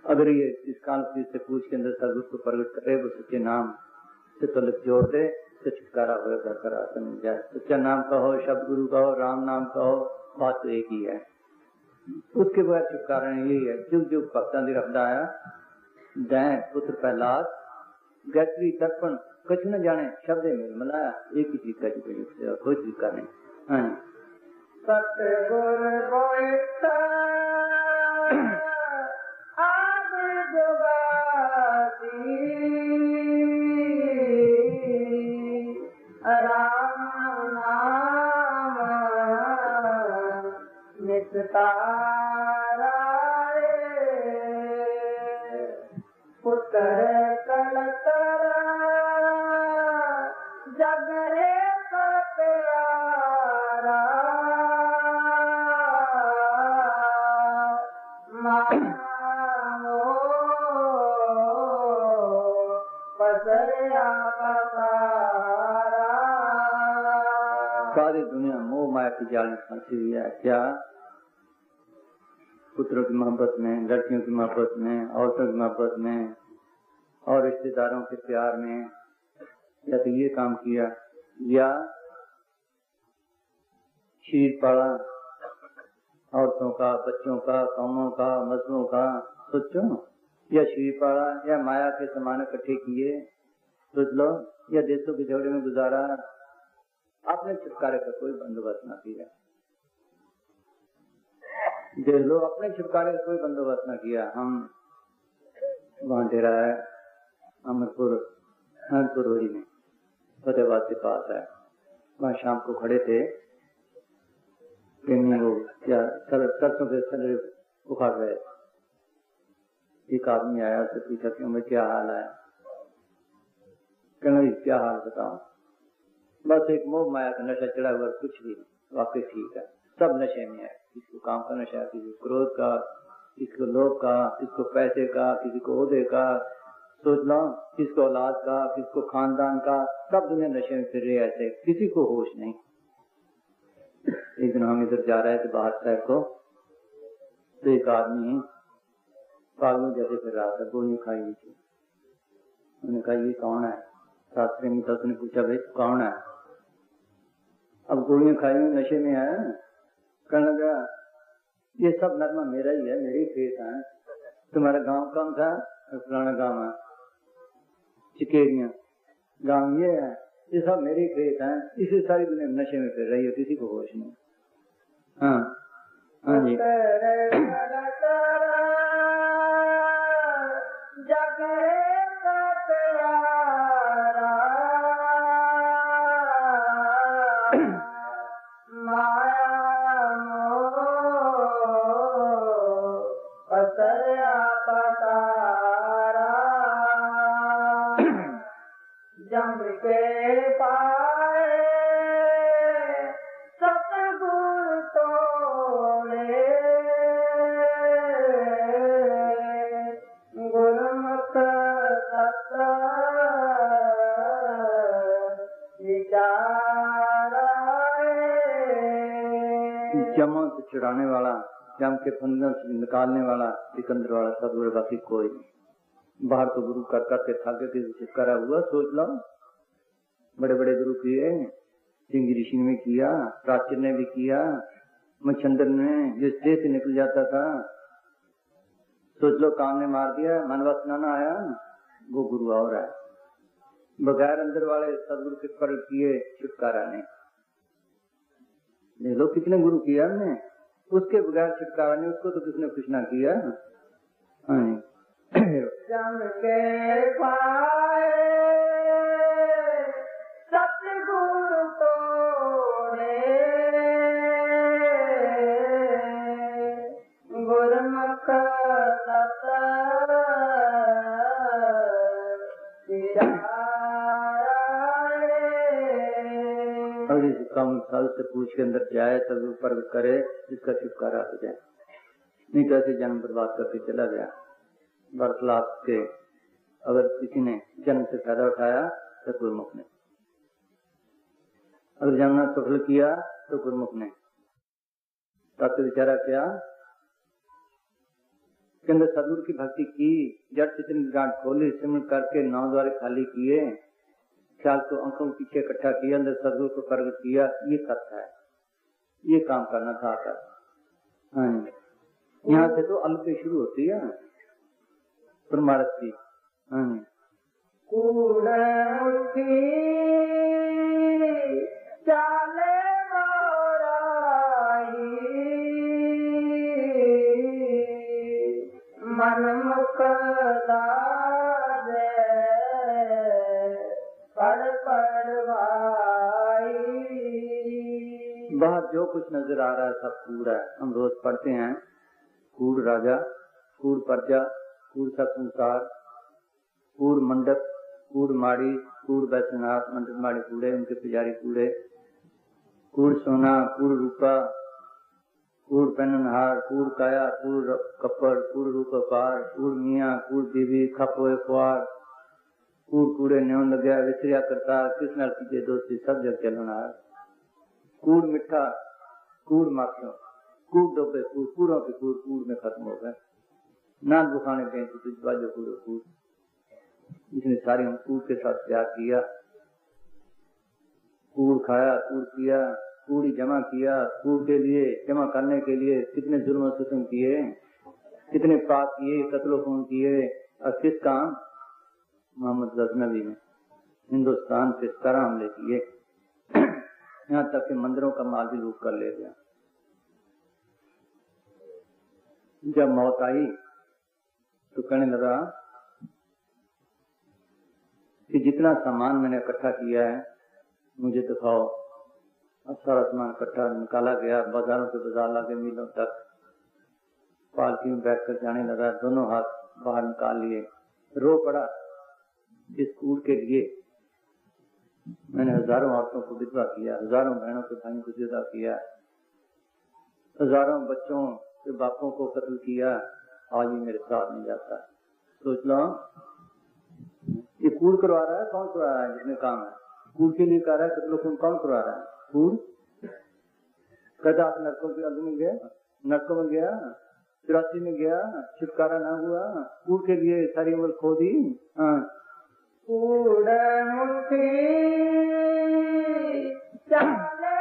अगर ये इस काल से पूछ के अंदर सतगुरु को प्रकट करे, वो सच्चे नाम से तलक जोड़ दे, तो छुटकारा होगा, कर आसन मिल जाए। सच्चा नाम कहो, शब्द गुरु कहो, राम नाम कहो, बात तो एक ही है। उसके बाद छुटकारा यही है। जुग जुग भक्तां दी रखदा है, दैन पुत्र प्रहलाद गायत्री तर्पण कुछ न जाने, शब्द में मिलाया, एक ही चीज का जुग से कोई तरीका नहीं। सतगुर गोयता आद जुगादी राम नाम निस्तारा। पुत्र कलक सारी दुनिया मोह माया की जाल में फंसी हुई है। क्या? पुत्रों की मोहब्बत में, लड़कियों की मोहब्बत में, औरतों की मोहब्बत में और रिश्तेदारों के प्यार में, या तो ये काम किया, या शरीर पाला औरतों का, बच्चों का, कौमों का, मजलों का, सोचो, या शरीर पाला या माया के सामान इकट्ठे किए, सोच लो, या देशों के झगड़े में गुजारा, अपने छुटकारे का कोई बंदोबस्त न किया। देख लो, अपने छुटकारे का कोई बंदोबस्त न किया। हम वहां डेरा है अमरपुर रोही में, फतेहाबाद के पास है, वहाँ शाम को खड़े थे, सरसों के सर उखाड़ रहे। एक आदमी आया, उससे पूछा कि उम्र क्या हाल है? कहना क्या हाल बताओ? बस एक मोह माया का नशा चढ़ा हुआ, कुछ भी वाकई ठीक है, सब नशे में है। किसी को काम का नशा, किसी को क्रोध का, किसी को लोभ का, किसी को पैसे का, किसी को ओहदे का, सोच लो, किसी को औलाद का, किसी को खानदान का, सब दुनिया नशे में फिर रहे। ऐसे किसी को होश नहीं। एक दिन हम इधर जा रहे थे बाहर शहर को, तो एक आदमी पागलों जैसे फिर रहा था, गोलियां खाई हुई थी। उन्होंने कहा ये कौन है? शास्त्री में था, उसने पूछा भाई कौन है? अब गोलियां खाई हुई नशे में है। कहने लगा ये सब नरमा मेरा ही है, मेरे ही खेत है। तुम्हारा गांव कौन था? पुराना गांव है चिकेरिया गांव, ये है, ये सब मेरे खेत हैं। इसी सारी दुनिया नशे में फिर रही है, किसी को होश नहीं। हाँ हाँ जी। जमों से छुड़ाने वाला, जम के फंदों से निकालने वाला, सिकंदर वाला सदगुरु बाकी कोई नहीं। बाहर तो गुरु कर करके थाके के छुटकारा हुआ। सोच लो, बड़े बड़े गुरु किए, सिंह ऋषि ने किया, प्राचीन ने भी किया, मच्छंदर ने जिस देह से निकल जाता था, सोच लो, काम ने मार दिया, मन वासना ना आया, वो गुरु और है। बगैर अंदर वाले सदगुरु के पर किए छुटकारा नहीं। देख लो कितने गुरु किया हमने, उसके बगैर छुटकारा नहीं, उसको तो किसने कुछ ना किया। जम के पाए सतगुरु तोड़े, गुरमुख कम साल से पूछ के अंदर जाए तब ऊपर करे, इसका छुटकारा हो जाए। नहीं तो ऐसे जन्म बर्बाद करके चला गया। बर्खलाफ के अगर किसी ने जन्म से फायदा उठाया तो गुरमुख ने, अगर जन्म सफल किया तो गुरमुख ने। तब तो विचारा क्या के अंदर सदगुरु की भक्ति की, जड़ चितन गांठ खोली, सिमरन करके 9 द्वारे खाली किए, ख्याल को आंखों के पीछे इकट्ठा किया, अंदर सदगुरु को प्रगट किया। ये कथा है, ये काम करना था आकर। हाँ, यहाँ से तो अल्प शुरू होती है परमार्थ की। हाँ, चाले मन मुख बाहर जो कुछ नजर आ रहा है सब कूड़ है। हम रोज पढ़ते हैं, कूड़ राजा, कूड़ प्रजा, कूड़ सा संसार, कूड़ मंडप, कूड़ माड़ी, कूड़ बैठनाथ, मंडप माड़ी कूड़े, उनके पुजारी कूड़े, कूड़ सोना, कूड़ रूपा, कूड़ पहननहार, कूड़ काया, कूड़ कपड़, कूड़ रूप पार, कूड़ मियाँ, कूड़ बीवी, खपोए ख्वार, कूड़ कूड़े न्यों लग्या विसरिया करता किस नाल कीजे दोस्ती सब जग चलना कूड़ मिठा कूड़ माखियों कूड़ डोबे कूड़ कूड़ों के कूड़ कूड़ में खत्म हो गए नान बुखाने गए तो तुझ बाजो कूड़ो कूड़ इसने सारी हम कूड़ के साथ प्यार किया कूड़ खाया कूड़ किया कूड़ जमा किया कूड़ के लिए जमा करने के लिए कितने जुल्म सितम किए कितने पाप किए कत्लो खून किए और किस काम मोहम्मद गजनवी ने हिंदुस्तान पे 17 हमले किए यहाँ तक कि मंदिरों का माल भी लूट कर ले गया। जब मौत आई तो कहने लगा कि जितना सामान मैंने इकट्ठा किया है मुझे दिखाओ। अब सारा सामान इकट्ठा निकाला गया बाजारों से बाजार लाके मीलों तक पालकी में बैठकर जाने लगा दोनों हाथ बाहर निकाल लिए रो पड़ा इस कूड़ के लिए मैंने हजारों औरतों को विधवा किया हजारों बहनों के भाइयों को जुदा किया हजारों बच्चों के बापों को कत्ल किया आज ही मेरे साथ नहीं जाता। सोच लो ये कूड़ करवा रहा है कौन करवा रहा है जिसमें काम है कूड़ के लिए कर रहा है कत्लो खून कौन करवा रहा है कूड़ कहता आप नरकों के अंत में गया नरकों में गया 84 में गया छुटकारा ना हुआ कूड़ के लिए सारी उम्र खो दी। कूड़ मुठी चले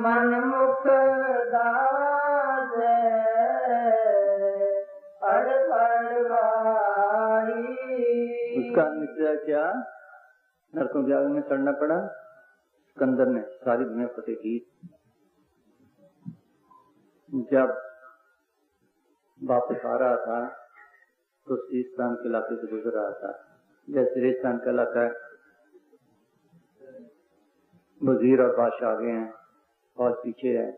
मन मुख दास उसका निश्चय क्या नरकों के आग में सड़ना पड़ा। सिकंदर ने सारी दुनिया फतेह की। जब वापस आ रहा था तो सिस्तान के इलाके से गुजर रहा था। जैसे रेस्तान का इलाका है वजीर और बादशाह आगे हैं और पीछे है।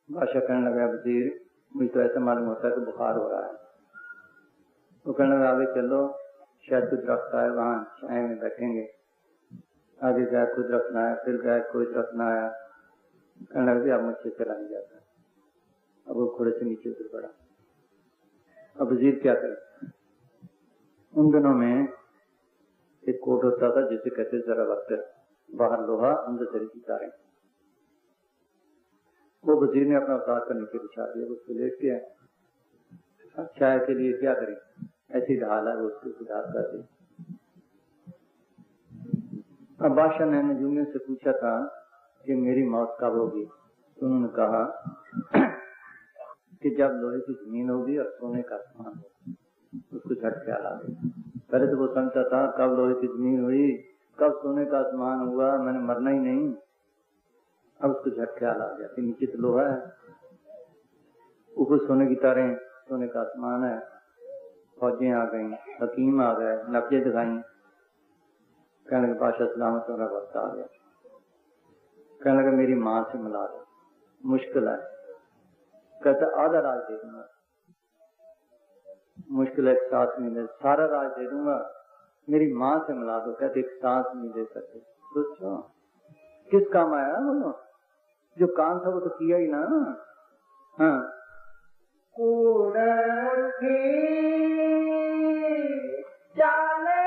बादशाह कहने लगा वजीर मुझे तो ऐसा मालूम होता है कि बुखार हो रहा है। तो कहने लगा आगे चलो शायद कोई दरख्त आए वहाँ छाए में बैठेंगे। आगे गया कोई दरख्त ना आया फिर गया कोई दरख्त ना आया। कहने लगा अब मुझसे चला नहीं जाता। अब वो घोड़े से नीचे उतर पड़ा। अब वजीर क्या करे। उन दिनों में एक कोट होता था जिसे कहते जरा वक्त बाहर लोहा अंदर शरीर की तारें। वो वजीर ने अपना अवतार कर नीचे बिछा दिया उसको लेट गया। चाय के लिए क्या करें ऐसी ढाल है वो उसको ढाल कर दी। अब बादशाह ने नजूमियों से पूछा था कि मेरी मौत कब होगी। तो उन्होंने कहा कि जब लोहे की जमीन होगी और सोने का आसमान होगा। उसको झट ख्याल आ गया। पहले तो वो समझता था कब लोहे की जमीन हुई कब सोने का आसमान हुआ मैंने मरना ही नहीं। अब उसको झट ख्याल आ गया कि नीचे तो लोहा है ऊपर सोने की तारें सोने का आसमान है। फौजें आ गई हकीम आ गए नब्जे दिखाई। कहने लगे बादशाह सलामत होने का वक्त आ गया। कहने लगा मेरी माँ से मिला दो मुश्किल है। कहता आधा राज दे दूंगा। मुश्किल है एक सांस नहीं दे सारा राज दे दूंगा मेरी माँ से मिला दो। कहते एक सांस नहीं दे सकते। सोचो किस काम आया बोलो जो काम था वो तो किया ही ना। हाँ कूड़ चाले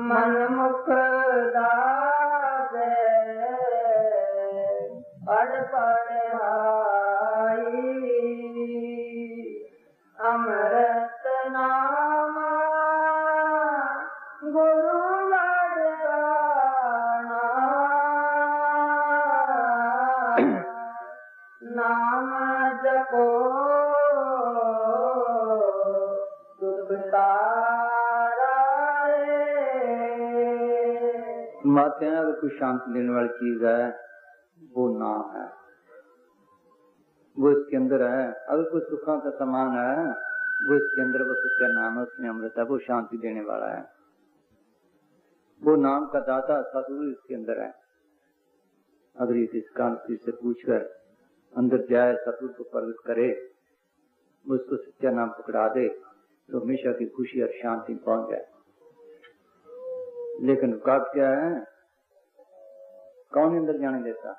मन मुख दास पढ़ पढ़ाई अमृत नाम गुरु नाम जपो माते हैं अगर कोई शांति देने वाली चीज है वो नाम है वो इसके अंदर है। अगर कोई सुखों का सामान है वो इसके अंदर वो सच्चा नाम है उसमें अमृत है वो शांति देने वाला है। वो नाम का दाता सतगुरु इसके अंदर है। अगर इस कांति से पूछकर अंदर जाए सतगुरु को प्रकट करे वो उसको सच्चा नाम पकड़ा दे तो हमेशा की खुशी और शांति पहुंच जाए। लेकिन रुकावट क्या है कौन अंदर जाने देता?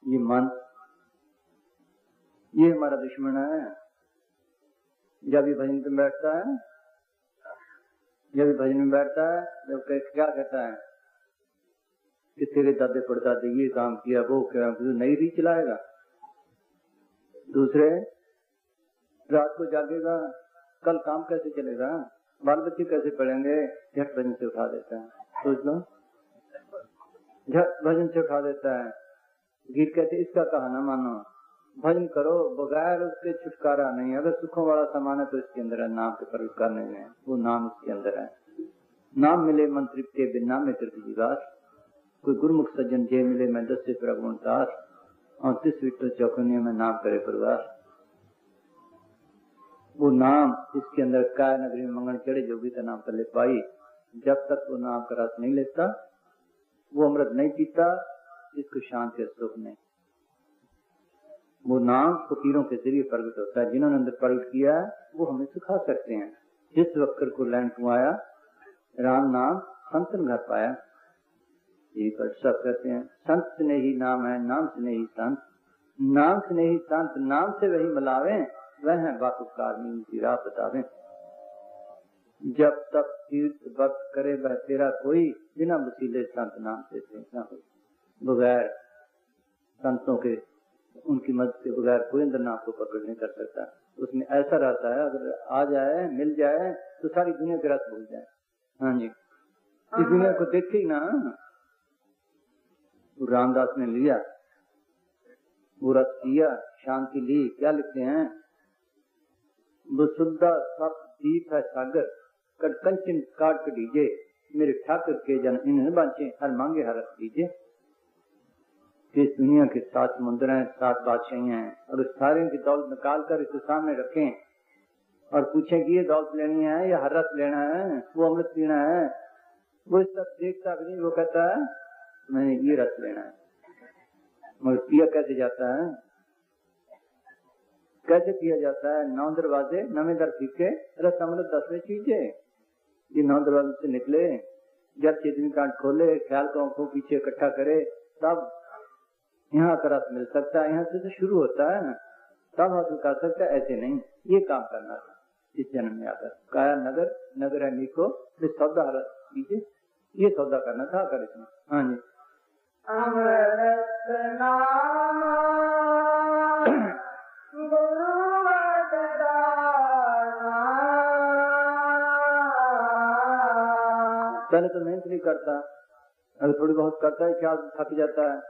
ये मन, ये हमारा दुश्मन है। जब ये भजन में बैठता है, जब ये भजन में बैठता है, जब क्या कहता है कि तेरे दादे परदादे ये काम किया, वो क्या, नई रीत चलाएगा। दूसरे रात को जागेगा, कल काम कैसे चलेगा, बाल बच्चे कैसे पढ़ेंगे, झट भजन से उठा देता है। सोच लो, झट भजन से उठा देता है। गीत कहते इसका कहा ना मानो, भजन करो, बगैर उसके छुटकारा नहीं। अगर सुखों वाला सामान है तो इसके अंदर है, नाम के प्रयोग करने में, वो नाम इसके अंदर है। नाम मिले मन तृप्ति बिना में तृप्ति विवास, कोई गुरुमुख सज्जन जे मिले मैं 10 से प्रगुण दास, और 30 विट्ठल चौकनियों में नाम करे प्रवास। वो नाम इसके अंदर काय नगरी में मंगल चढ़े, जोगी का नाम पल्ले पाई। जब तक वो नाम का रस नहीं लेता, वो अमृत नहीं पीता, इसको शांति और सुख नहीं। वो नाम फकीरों के जरिए प्रकट होता है। जिन्होंने अंदर प्रकट किया वो हमें सिखा सकते हैं। जिस वक्र को लैंड कुआया, राम नाम संतन घर पाया। यही पर सब कहते हैं संत स्नेही नाम है, नाम स्नेही संत, नाम स्नेही संत, नाम से वही मिलावे, वह है वाकुकार में उनकी राह बतावे। जब तक तीर्थ भक्त करे वह तेरा कोई, बिना वसीले संत नाम से ना हो। बगैर संतों के, उनकी मदद के बगैर कोई अंदर नाम को पकड़ नहीं कर सकता। उसमें ऐसा रहता है, अगर आ जाए, मिल जाए तो सारी दुनिया के रस भूल जाए। हाँ जी, इस दुनिया को देखे ही ना। तो रामदास ने लिया, वो रस किया, शांति ली। क्या लिखते हैं, वसुधा सब दीप है सागर, कट कंचन काट दीजे, मेरे ठाकुर के जन इन्हें बांचे, हर मांगे हर रस दीजिए। इस दुनिया के 7 समुद्र हैं, 7 बादशाही हैं, अगर सारे की दौलत निकाल कर इसे सामने रखें और पूछें कि ये दौलत लेनी है या हर रस लेना है, वो अमृत पीना है, वो इस सब देखता भी नहीं। वो कहता है मैंने ये रस लेना है। मगर पिया कैसे जाता है, कैसे पिया जाता है? 9 दरवाजे, 9वें दर फीके, रस अमृत 10वें चीजे। ये 9 दरवाजे से निकले, जब चेतनी कांड खोले, ख्याल को आंखों पीछे इकट्ठा करे, तब यहाँ का रस मिल सकता है। यहाँ से तो शुरू होता है, तब हासिल कर सकता है। ऐसे नहीं, ये काम करना था इस जन्म में आकर। काया नगर, नगर है नीको, सौदा कीजिए, ये सौदा करना था आकर इसमें। हाँ जी, अमृत नाम गुरु पहले तो मेहनत नहीं करता, अगर थोड़ी बहुत करता है क्या थक जाता है।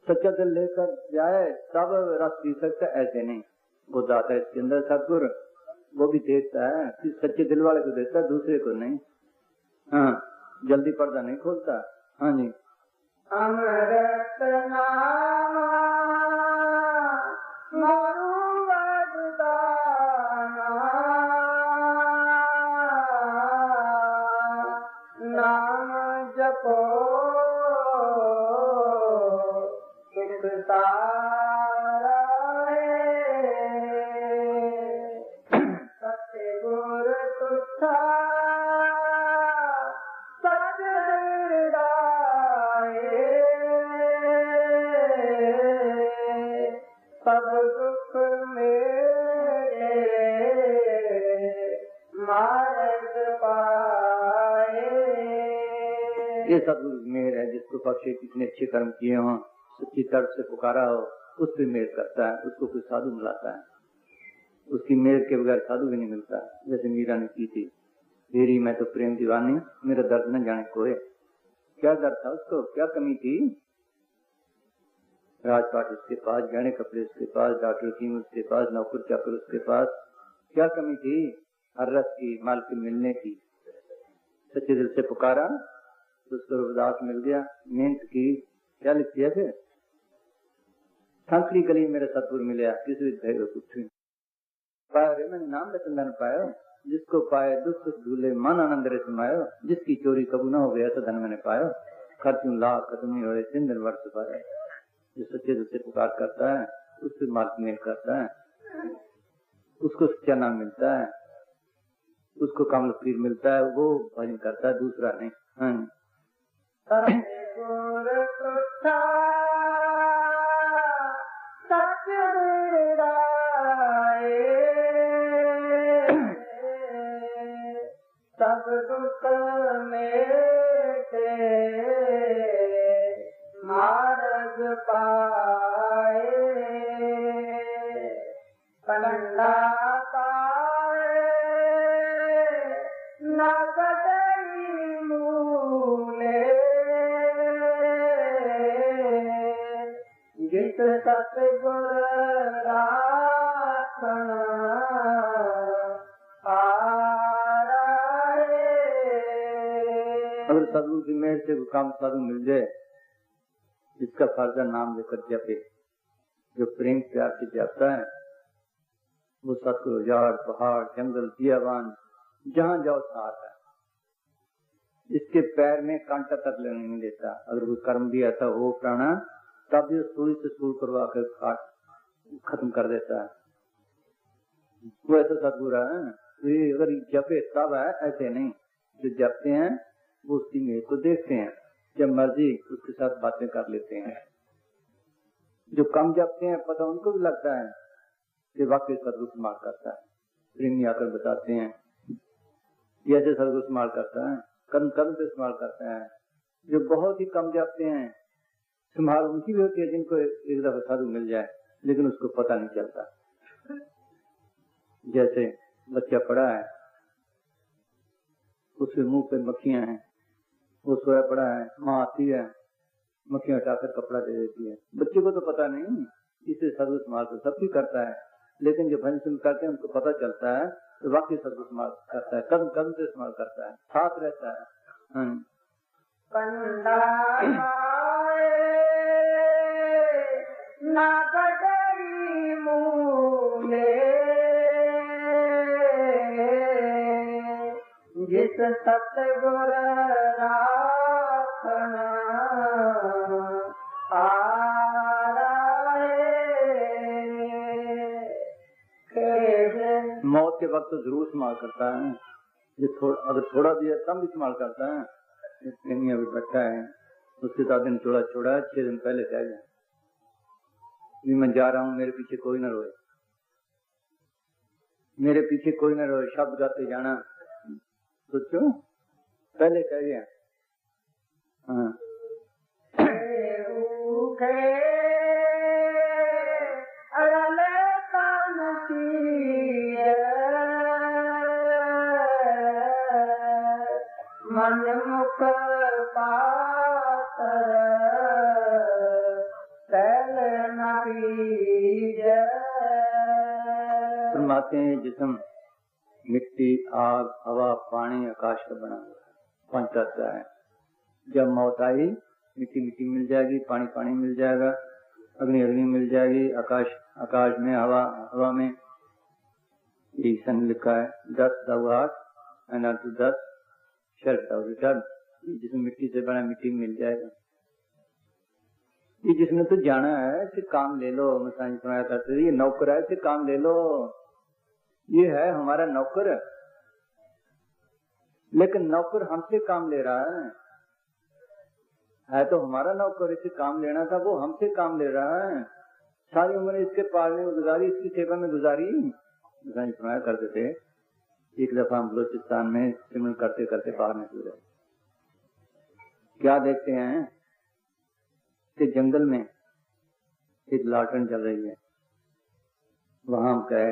सच्चा दिल लेकर जाए तब रस पी सकता है, ऐसे नहीं। वो दाता है इसके अंदर सतगुरु, वो भी देता है, सच्चे दिल वाले को देता है, दूसरे को नहीं। हाँ, जल्दी पर्दा नहीं खोलता। हाँ जी, अमृत नाम गुरु वरदाना, नाम जपो सुख सारा है, सतगुर तुझा सब दुख मेरे मार्ग पाए। ये सदगुरु मेहर है, जिसको पक्षी कितने अच्छे कर्म किए हों, सच्ची तर्क से पुकारा हो, उस पर मेहर करता है। उसको कोई साधु मिलाता है, उसकी मेहर के बगैर साधु भी नहीं मिलता। जैसे मीरा ने की थी, तेरी मैं तो प्रेम दीवानी, मेरा दर्द न जाने कोई। क्या दर्द था उसको, क्या कमी थी? राजपाट उसके पास, गहने कपड़े उसके पास, डॉक्टर की उसके पास, नौकर चाकर उसके पास, क्या कमी थी? हर रस की, माल के मिलने की। सच्चे दिल से पुकारा तो उसको रुदास मिल गया। मेहनत की, क्या लिख दिया फिर? संकरी गली मेरा सतगुरु मिलया, किसी कुछ पाया रे मैंने नाम रतन पाया, जिसको पाए दुख झूले मन आनंद रे समायो, जिसकी चोरी कबू न हो गया तो धन मैंने पाया, खर्चू लाख खत्म हो 3 दिन वर्ष पाया। जो सच्चे दिल से पुकार करता है उससे मार्ग मेल करता है, उसको सच्चा नाम मिलता है, उसको कमल पीर मिलता है, वो भजन करता है, दूसरा नहीं। हाँ तुथा सत्य विराए सब दुख मेटे मार्ग पाए पलंडा पाए न कटई मूले जित सतगुर राखण अगर सदगुरु की मेहर से काम साधु मिल जाए, जिसका फर्जा नाम लेकर जपे, जो प्रेम प्यार से जपता है, वो सतगुरु उजाड़ पहाड़ जंगल बियाबान जहाँ जाओ साथ है। इसके पैर में कांटा तक लगने नहीं देता। अगर कोई कर्म भी ऐसा हो प्राणा, तब भी सुई से सुई करवा कर खत्म कर देता है। वो ऐसा सतगुरु है। अगर जपे तब है, ऐसे नहीं। जो जपते हैं वो उसी में को देखते हैं, जब मर्जी उसके साथ बातें कर लेते हैं। जो कम जपते हैं, पता उनको भी लगता है कि वाकई सदगुरु संभाल करता है। प्रेमी आकर बताते हैं ये ऐसे सदगुरु संभाल करता है, कदम कदम पे संभाल करता है। जो बहुत ही कम जपते हैं, संभाल उनकी भी होती है जिनको एक दफा साधु मिल जाए, लेकिन उसको पता नहीं चलता। जैसे बच्चा पड़ा है, उसके मुंह पे मक्खियां हैं, वो सोया पड़ा है, माँ आती है, मक्खियां हटाकर कपड़ा दे देती है। बच्चे को तो पता नहीं, इसे सदगुरु संभाल तो सब भी करता है, लेकिन जो भजन करते हैं उनको पता चलता है तो वाकई सदगुरु संभाल करता है, कदम कदम से संभाल करता है, साथ रहता है। जिस सतगुर राखण मौत के वक्त तो जरूर संभाल करता है, अगर थोड़ा भी है तब भी संभाल करता है। अभी बच्चा है, उसके 7 दिन थोड़ा छोड़ा, 6 दिन पहले कह गया मैं जा रहा हूँ, मेरे पीछे कोई न रोए, मेरे पीछे कोई न रोए, शब्द गाते जाना। सोचो पहले कह गया। हाँ मन मुख पातर फरमाते हैं जिस्म मिट्टी, आग, हवा, पानी, आकाश का बना हुआ है, 5 तत्व है। जब मौत आई, मिट्टी मिट्टी मिल जाएगी, पानी पानी मिल जाएगा, अग्नि अग्नि मिल जाएगी, आकाश आकाश में, हवा हवा में। ये सन लिखा है 10 10 शर्त जिसमें मिट्टी से बना मिट्टी मिल जाएगा। ये जिसने तो जाना है इसे काम ले लो, मसाई सुनाया करते थे, ये नौकर है इसे काम ले लो, ये है हमारा नौकर, लेकिन नौकर हमसे काम ले रहा है तो हमारा नौकर, इसे काम लेना था, वो हमसे काम ले रहा है। सारी उम्र इसके पालने में गुजारी, इसकी सेवा में गुजारी। मसाई सुनाया करते थे। एक दफा हम बलोचिस्तान में सिमरन करते करते बाहर निकल गए, क्या देखते हैं कि जंगल में एक लालटेन जल रही है। वहां हम गए,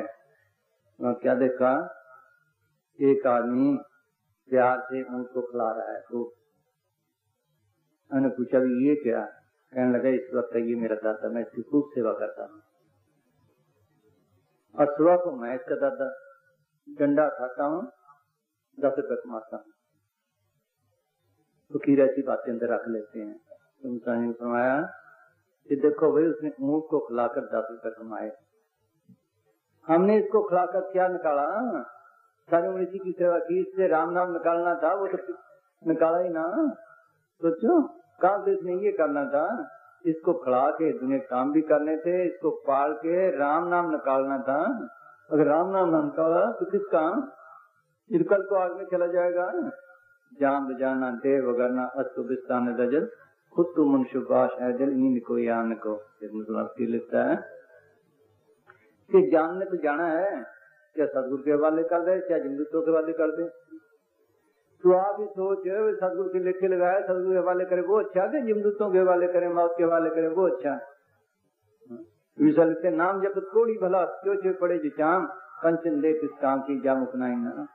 वहां क्या देखा, एक आदमी प्यार से ऊंट को खिला रहा है। तो मैंने पूछा भी ये क्या? कहने लगा इस वक्त ये मेरा दादा, मैं इसकी खूब सेवा करता हूँ, और सुबह को मैं इसका दादा डंडा खाता हूँ, 10 रुपए कमाता हूँ। फकीर ऐसी बातें अंदर रख लेते हैं। तुम ने फरमाया कि देखो भाई, उसने ऊंट को खिलाकर 10 रुपए कमाए, हमने इसको खिलाकर क्या निकाला? सारी उम्र इसी की सेवा की, इससे राम नाम निकालना था, वो तो निकाला ही ना। सोचो कहाँ से इसने ये करना था, इसको खिला के दुनिया काम भी करने थे, इसको पाल के राम नाम निकालना था। अगर राम नाम न निकाला तो किस काम? कल को आग में चला जाएगा। जान बजाना दे वगरना अस्तु बिस्तान रजत खुद तो मनुष्य बाश है दिल नींद को यान को मुसलमान लिखता है कि जानने को जाना है, क्या सदगुरु के हवाले कर दे, क्या जिंदुत्व के हवाले कर दे। तो आप ही सोच सदगुरु के लेखे लगाए, सदगुरु के हवाले करे वो अच्छा, कि जिंदुत्व के हवाले करे, मौत के हवाले करे वो अच्छा। विशाल के नाम जब थोड़ी भला क्यों छे पड़े जो चाम पंचन ले किस काम की जा मुकनाई ना।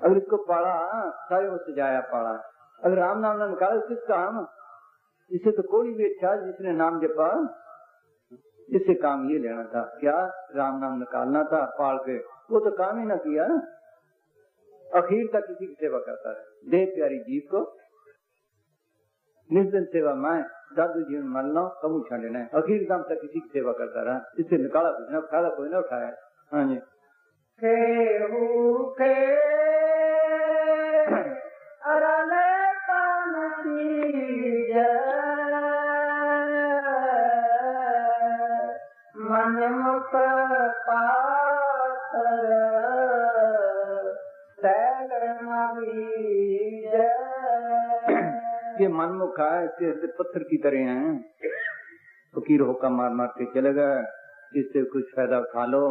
अगर इसको पाड़ा सारे वो सजाया पाड़ा, अगर राम नाम ना निकाले किस काम, इसे तो कोई भी अच्छा जिसने नाम जपा, इससे काम ये लेना था, क्या राम नाम निकालना था पाल के, वो तो काम ही ना किया। अखीर तक किसी की सेवा करता है, देह प्यारी जीव को निर्जन सेवा मैं दादू जीवन मान लो कबू छाड़ना है, अखीर दम तक किसी की सेवा करता रहा, इससे निकाला कुछ ना, फायदा कोई ना उठाया। हाँ जी मनमुख पातर ये मनमुख है, इसके पत्थर की तरह हैं, फकीर होकर मार मार के चलेगा, इससे कुछ फायदा उठा लो,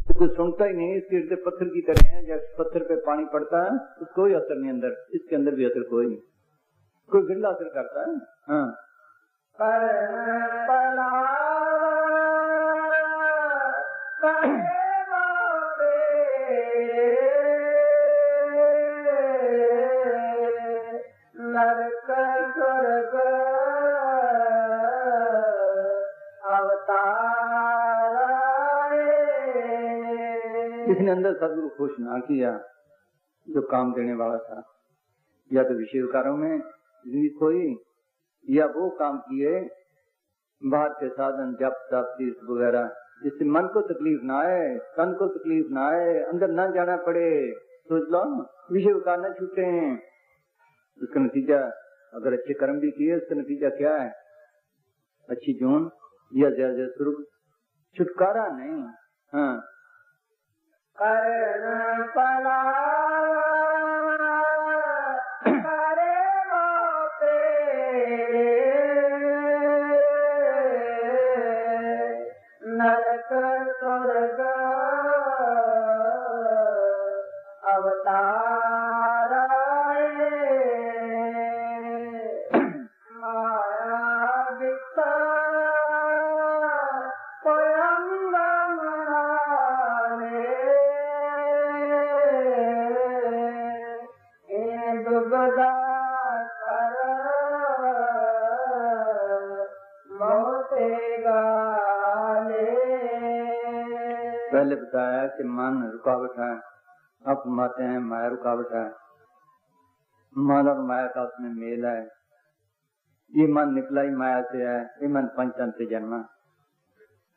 कुछ सुनता ही नहीं, इसके हृदय पत्थर की तरह है, जब पत्थर पे पानी पड़ता है तो कोई असर नहीं अंदर, इसके अंदर भी असर कोई नहीं, कोई बिरला असर करता है। हाँ इसने अंदर सदगुरु खुश ना किया जो काम देने वाला था, या तो विषय विकारों में जिंदगी खोई, या वो काम किए बाहर के साधन जप तप तीर्थ वगैरह, जिससे मन को तकलीफ ना आए, तन को तकलीफ ना आए, अंदर न जाना पड़े। सोच लो विषय विकार न छूटे हैं, उसका नतीजा अगर अच्छे कर्म भी किए उसका नतीजा क्या है, अच्छी जून या जय स्वरूप छुटकारा नहीं। हाँ कर्ण पला करे मोते नरक स्वर्ग अवतार माया विस्ता पहले बताया कि मन रुकावट है, अब फरमाते हैं माया रुकावट है, मन और माया का उसमें मेल है, ये मन निकला ही माया से है, ये मन पंचतन से जन्मा,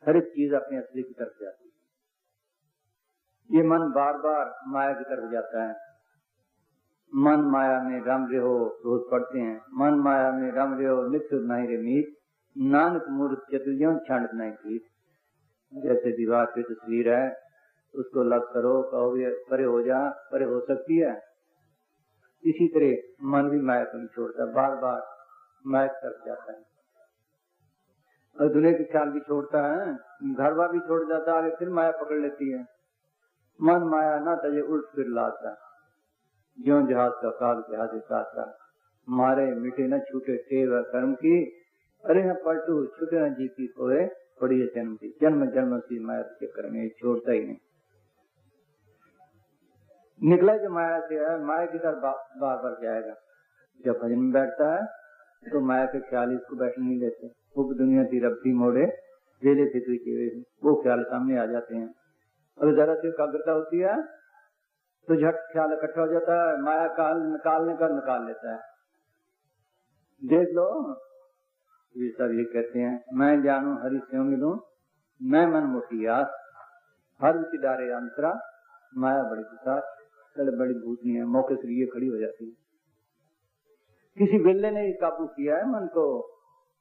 हर एक चीज अपने असली की तरफ जाती है, ये मन बार बार माया की तरफ जाता है। मन माया में रम रहे हो रोज पढ़ते हैं, मन माया में रम रहे हो नित्य नहीं रे मीत, नानक मूर्ख चतुर्यों छंड नहीं की। जैसे दीवार की तस्वीर है, उसको लग करो कहोगे परे हो जा, परे हो सकती है, इसी तरह मन भी माया को नहीं छोड़ता, बार बार माया की तरफ जाता है, और दुनिया के ख्याल भी छोड़ता है, घर बार भी छोड़ जाता है, फिर माया पकड़ लेती है। मन माया ना तजे उल्ट फिर लाता, ज्यों जहाज का काल जहाज साता, मारे मिटे न छूटे टेव कर्म की, अरे न पलटू छूटे न जी की सोए पड़ी है जन्म की, जन्म जन्म की माया के चक्कर में छोड़ता ही नहीं। निकला जो माया से है, माया की तरफ बार बार जाएगा। जब भजन में बैठता है तो माया के ख्याल इसको बैठने नहीं देते, वो दुनिया की रब्बी मोड़े वेले थे वो ख्याल सामने आ जाते हैं। अगर जरा सी एकाग्रता होती है तो झट ख्याल इकट्ठा हो जाता है, माया काल निकालने का निकाल लेता है। देख लो ये सब ये कहते हैं, मैं जानू हरि स्यों मिलूं, मैं मन मोटी आस, हर विच डारे अंतरा, माया बड़ी विशाल, चल बड़ी भूतनी है, मौके से ये खड़ी हो जाती है। किसी बिल्ले ने काबू किया है मन को,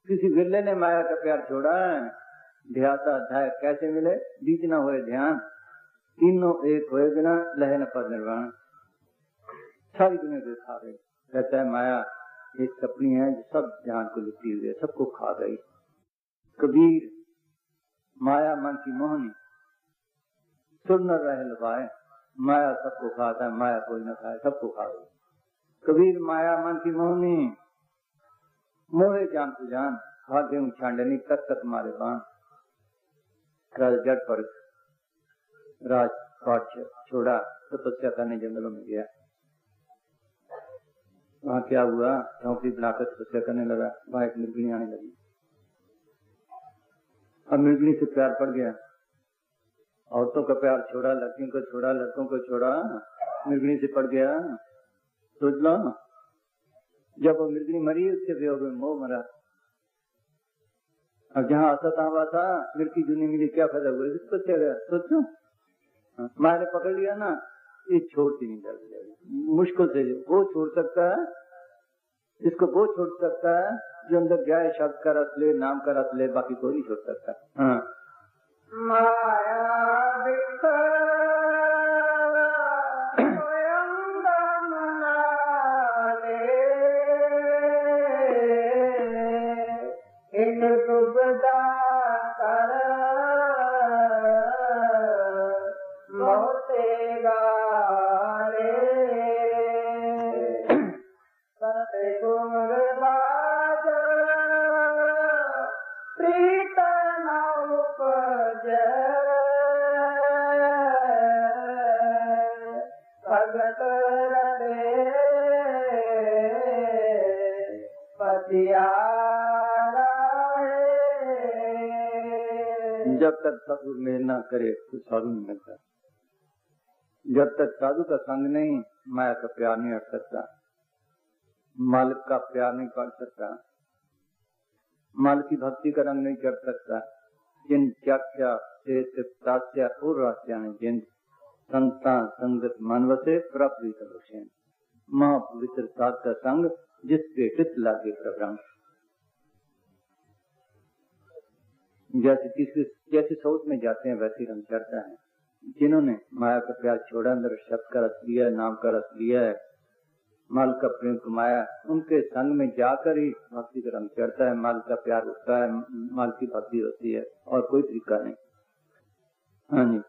किसी बिल्ले ने माया का प्यार छोड़ा है। ध्याता ध्याय कैसे मिले, बीच न होए ध्यान, तीनों एक होए बिना लहे न पद निर्वाण। सारी दुनिया को खा गई, कहता है माया एक सपनी है जो सब जान को लिपटी हुई है, सबको खा गई। कबीर माया मन की मोहनी, सुर न रह लुभाए, माया सबको खाता है, माया कोई न खाए, सबको खा गई। कबीर माया मन की मोहनी, मोहे जान तू जान, भाग्य छांडनी तक तक मारे बाण। जट पर राजपाट छोड़ा, तपस्या करने जंगलों में गया। वहाँ क्या हुआ, झोंपड़ी बनाकर तपस्या करने लगा। वहाँ एक मृगणी आने लगी। अब मृगणी से प्यार पड़ गया। औरतों का प्यार छोड़ा, लड़कियों को छोड़ा, लड़कों को छोड़ा, मृगणी से पड़ गया। सोच लो, जब वो मृगणी मरी उसके वियोग में मोह मरा। अब जहाँ आशा तहाँ वासा, मिर्गी जूनी मिली, क्या फायदा हुआ? इसको क्या गया? सोचो, माँ ने पकड़ लिया ना, ये छोड़ती नहीं जाएगी। मुश्किल से वो छोड़ सकता है, इसको वो छोड़ सकता है जो अंदर जाए, शब्द का रस ले, नाम का रस ले, बाकी कोई नहीं छोड़ सकता। हाँ, माया जब तक साधु मेल ना करे कुछ साधु नहीं मिलता। जब तक साधु का संग नहीं, माया का प्यार नहीं हट सकता, मालिक का प्यार नहीं पा सकता, मालिक की भक्ति का रंग नहीं कर सकता। जिन चाख्या से तास्या और रास्या ने जिन संता संगत मानवसे प्राप्त लक्ष्य महापवित्र साध का संग जिसके हित लागे प्रभु। जैसे साउथ में जाते हैं वैसे रंग चढ़ता है। जिन्होंने माया का प्यार छोड़ा, अंदर शब्द का रस लिया, नाम का रस लिया है, माल का प्रेम कमाया, उनके संग में जाकर ही भक्ति का रंग चढ़ता है, माल का प्यार उठता है, माल की भक्ति होती है, और कोई तरीका नहीं। हाँ जी,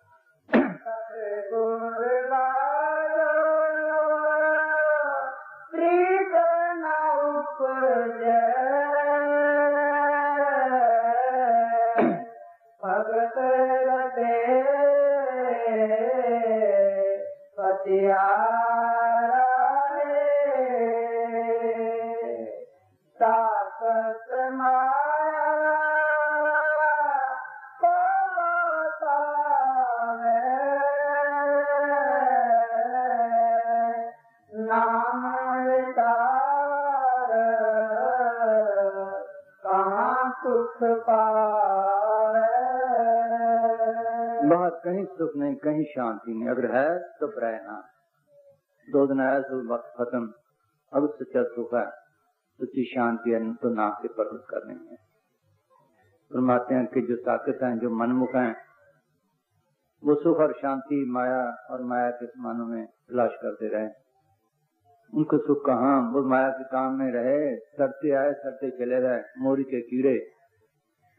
बाहर कहीं सुख नहीं, कहीं शांति नहीं, अगर है तो रहना। 2 दिन आया तो वक्त खत्म। अब सच्चा सुख है, सच्ची शांति है तो नाम के प्रकट करने में। फरमाते हैं कि जो ताकत है, जो मनमुख है, वो सुख और शांति माया और माया के मानों में तलाश करते रहे। उनको सुख कहाँ, वो माया के काम में रहे, सड़ते आए सड़ते चले गए। मोरी के कीड़े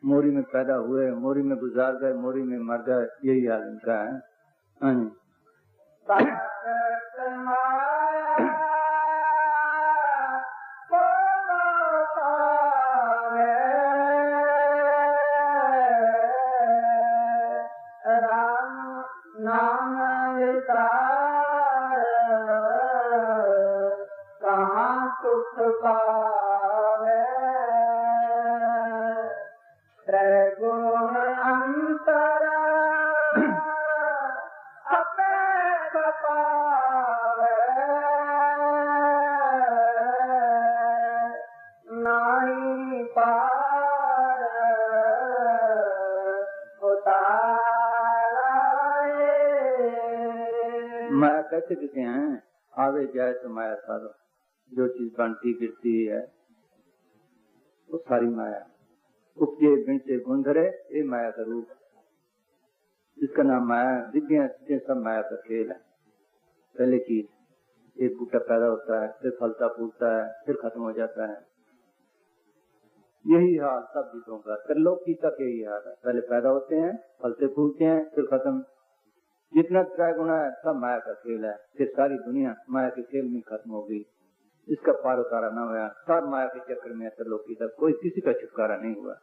मोरी में पैदा हुए, मोरी में गुजार गए, मोरी में मर गए, यही हाल इनका है। माया कैसे कहते हैं, आवे जाए तो माया सारो। जो चीज बनती गिरती है वो सारी माया। उपजे बिन से गुण धरे, ये माया का रूप, जिसका नाम माया। विद्या सब माया का खेल है। पहले चीज एक बूटा पैदा होता है, फिर फलता फूलता है, फिर खत्म हो जाता है। यही हाल सब जीवों का, त्रिलोकी तक यही हाल है। पहले पैदा होते हैं, फलते फूलते हैं, फिर खत्म। जितना त्रय गुणा है सब माया का खेल है। फिर सारी दुनिया माया के खेल में खत्म हो गई। इसका पार उतारा न हुआ, सब माया के चक्कर में त्रिलोकी तक कोई किसी का छुटकारा नहीं हुआ।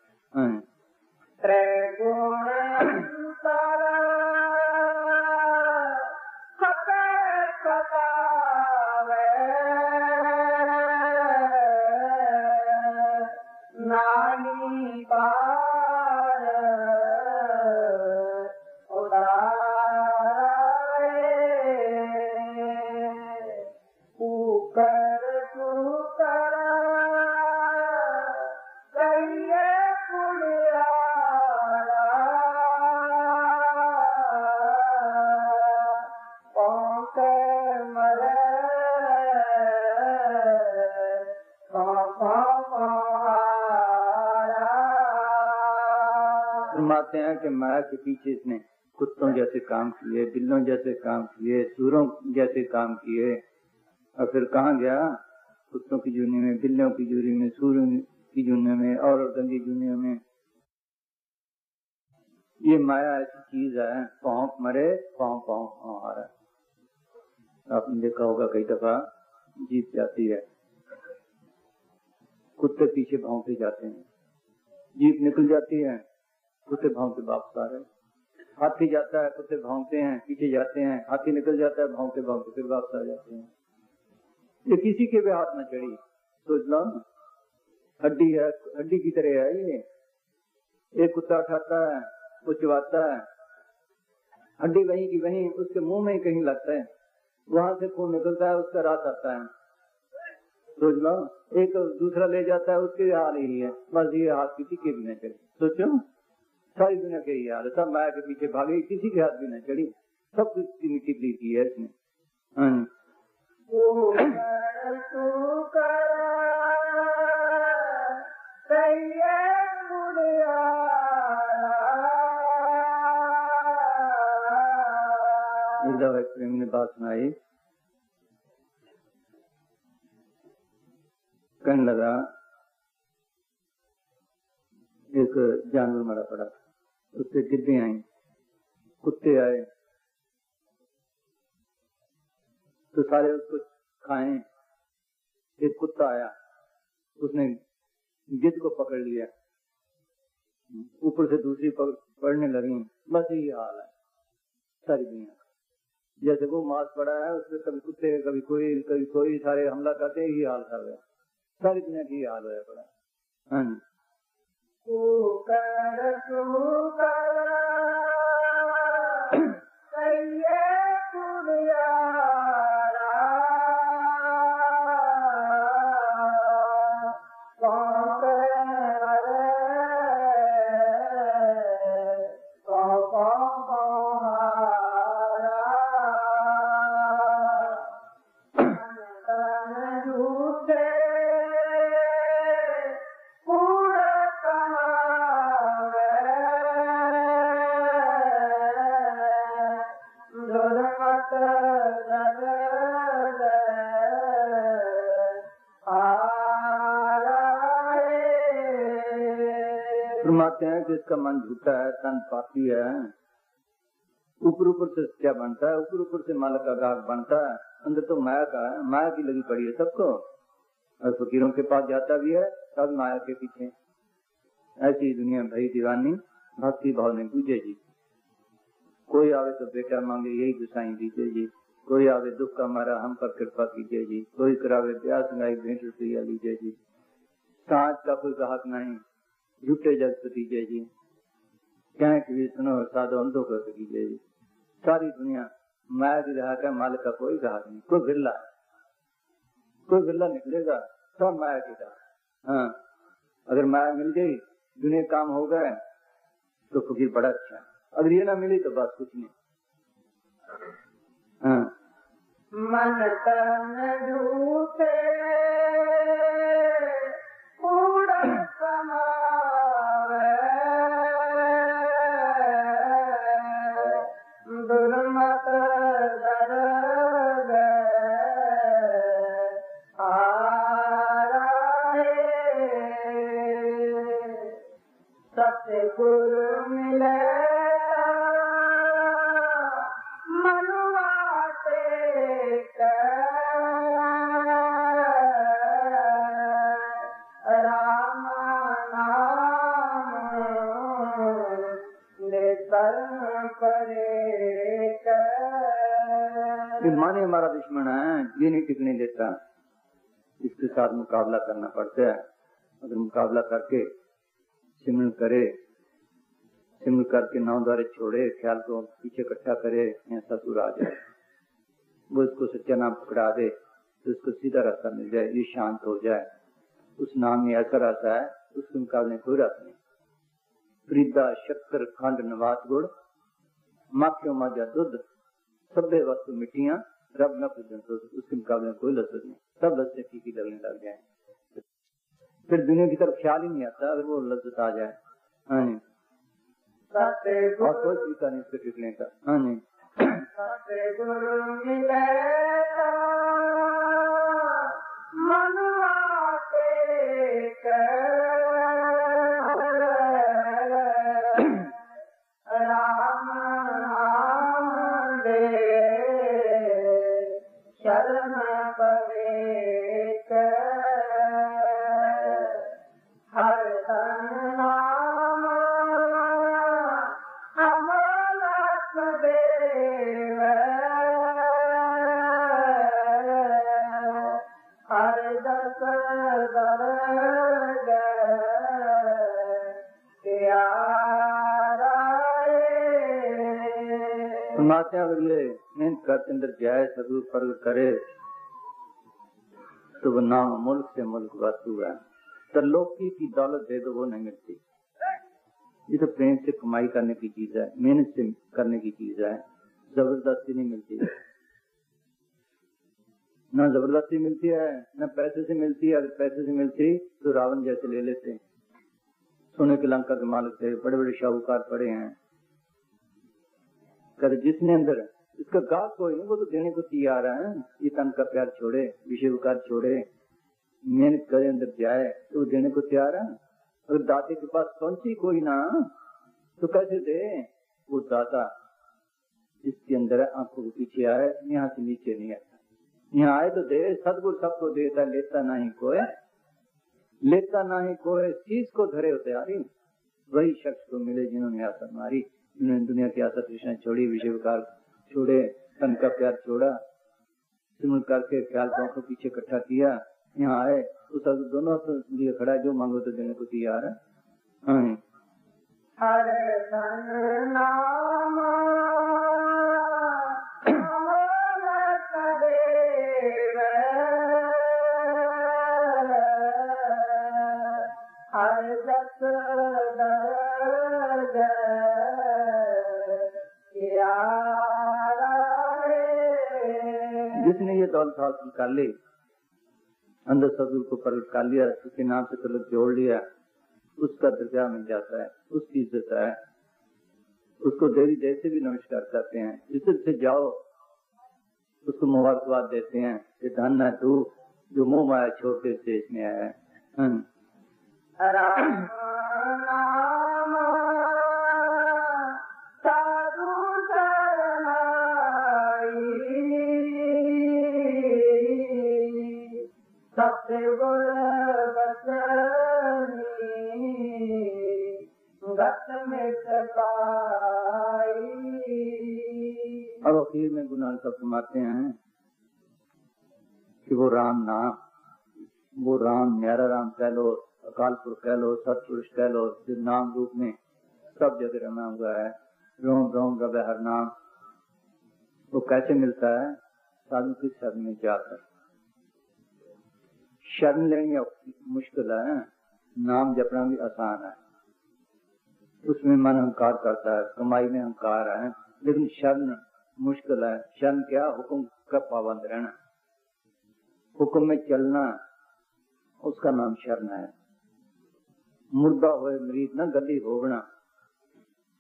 फरमाते हैं कि माया के पीछे इसने कुत्तों जैसे काम किए, बिल्लों जैसे काम किए, सूरों जैसे काम किए, और फिर कहाँ गया? कुत्तों की जूनी में, बिल्लों की जूनी में, सूरों की जूनी में और गंदी जूनियों में। ये माया ऐसी चीज है, भौंक मरे पाँव पाँव आ रहा है। आपने देखा होगा कई दफा जीप जाती है, कुत्ते पीछे भौंके जाते हैं, जीप निकल जाती है, कुत्ते भौंके वापस आ रहे हैं। हाथी जाता है, कुत्ते भौंकते हैं, पीछे जाते हैं, हाथी निकल जाता है, भौंकते भौंकते फिर वापस आ जाते हैं। ये किसी के भी हाथ में चढ़ी, सोच लो, हड्डी है, हड्डी की तरह है ये। एक कुत्ता उठाता है, वो चबाता है, हड्डी वहीं की वहीं उसके मुंह में ही कहीं लगता है, वहां से खून निकलता है, उसका रात आता है। सोच लो, एक दूसरा ले जाता है, उसके हाल यही है। बस ये हाथ किसी के भी न चढ़े। सोचो, सारी दुनिया के ही हाल है, सब माया के पीछे भागे, किसी के हाथ भी न चढ़ी, सब कुछ मिट्टी की है इसने। एक दफा प्रेमी ने बात सुनाई, कहने लगा एक जानवर मरा पड़ा, उससे गिद्दें आई, कुत्ते आए, तो सारे उसको खाएं। एक कुत्ता आया, उसने गिद्ध को पकड़ लिया, ऊपर से दूसरी पकड़ने लगी। बस यही हाल है सारी दुनिया का। जैसे वो मांस पड़ा है, उसमें कभी कुत्ते कभी कोई सारे हमला करते, ही हाल कर गया। सारी दुनिया की हाल है पड़ा। हाँ, फरमाते हैं कि इसका मन झूठा है, तन पापी है। ऊपर ऊपर से क्या बनता है, ऊपर ऊपर से मालक का गाहक बनता है, अंदर तो माया का है, माया की लगी पड़ी है सबको। और फकीरों के पास जाता भी है, सब माया के पीछे। ऐसी दुनिया भई दीवानी, भक्ति भाव ने पूजे जी। कोई आवे तो बेटा मांगे, यही गुसाई दीजिए जी। कोई आवे दुख का मारा, हम पर कृपा कीजिए जी। कोई करावे ब्याह संगाई, भेंट रुपया लीजिए जी। सांच का कोई ग्राहक नहीं, झूठे जग दीजिए जी। कहें कि भी सुनो, साधो अंधो कर कीजिए जी। सारी दुनिया माया की ग्राहक है, मालिक का कोई ग्राहक नहीं। कोई बिरला निकलेगा, सब माया की ग्राहक। हाँ, अगर माया मिल गई, दुनिया काम हो गए तो फकीर बड़ा अच्छा। अगर ये ना मिली तो बस कुछ नहीं। हाँ, मन तन झूठे पूरा समावे, दुर्मत दर्द सतगुरु मिले मनुआ टेक राम नाम लेकर करे माने हमारा दुश्मन है, ये नहीं टिकने देता, इसके साथ मुकाबला करना पड़ता है। अगर मुकाबला करके सिमरन करे, सिमरन करके नाव द्वारे छोड़े, ख्याल को पीछे इकट्ठा करे, ऐसा सूर आ जाए, वो इसको सच्चा नाम पकड़ा दे तो उसको सीधा रास्ता मिल जाए, ये शांत हो जाए। उस नाम में ऐसा रहता है उसके मुकाबले कोई रास्ता नहीं। फ्रीदा शक्कर खंड नवात गुड़ माखियों माजा दूध सभ्य वस्तु मिट्टियां रब न पूजन, तो उसके मुकाबले कोई लज्जत नहीं, सब लज्जत फीकी लगने लग जाए, फिर दुनिया की तरफ ख्याल ही नहीं आता अगर वो लज्जत आ जाए। हाँ जी, और कोई तरीका नहीं इसको टिकने का। हाँ जी, सतगुरु मिले मनुआ टेक राम नाम दे शरण पवेक हर नाम अमोलक देव हर दस दर्द माते अगर ये मेहनत करते अंदर जाए, सदगुरु प्रगट करे तो वो नाम मुल्क से मुल्क वस्तु है। तरलोकी की दौलत दे दो वो नहीं मिलती, ये तो प्रेम से कमाई करने की चीज है, मेहनत से करने की चीज है, जबरदस्ती नहीं मिलती, ना जबरदस्ती मिलती है ना पैसे से मिलती है। अगर पैसे से मिलती तो रावण जैसे ले लेते, सोने की लंका के मालिक थे, बड़े बड़े शाहूकार पड़े हैं, कर जिसने अंदर इसका गाह कोई नहीं, वो तो देने को तैयार है। ये तन का प्यार छोड़े, विषय विकार छोड़े, मेहनत करे, अंदर जाए तो वो देने को तैयार है। अगर दाते के पास पहुंची कोई ना तो कैसे दे? वो दाता इसके अंदर आंखों के पीछे आए, यहाँ से नीचे नहीं आता, यहाँ आए तो दे। सदगुरु सबको देता, लेता नहीं कोई, लेता नहीं कोई, चीज को धरे हो तैयारी। वही शख्स को मिले जिन्होंने आशा मारी, जिन्होंने दुनिया की आशा तृष्णा छोड़ी, विषय विकार छोड़े, तन का प्यार छोड़ा, सिमरन करके ख्याल को आंखों पीछे इकट्ठा किया, यहाँ आए तो सब दोनों लिए खड़ा है, जो मांगो तो देने को तैयार है। हर नाम हर दस दर्द जिसने ये दौलत हासिल कर ली, अंदर सदगुरु को प्रकट कर लिया, उसके नाम से तलक जोड़ लिया, उसका दर्जा मिल जाता है, उसकी इज्जत है, उसको देरी देर से भी नमस्कार करते हैं, इज्जत से जाओ, उसको मुबारकबाद देते हैं कि धन है तू जो मोह माया छोड़ के देश में आया है। राम नाम साधु शरणाई सतगुर बचनी गत में सपाई। अब आखिर में गुनाह सब फरमाते हैं कि वो राम नाम, वो राम न्यारा राम कह लो, अकाल पुरुष कह लो, सतपुरुष कह लो, जो नाम रूप में सब जगह रमा हुआ है, रोम रोम रब हर नाम, वो कैसे मिलता है? साधु की शरण में जाकर। शरण लेंगे मुश्किल है, नाम जपना भी आसान है, उसमें मन अहंकार करता है, कमाई में अहंकार है, लेकिन शरण मुश्किल है। शरण क्या? हुक्म का पाबंद रहना, हुक्म में चलना, उसका नाम शरण है। मुर्दा होए मरीज न गली होना,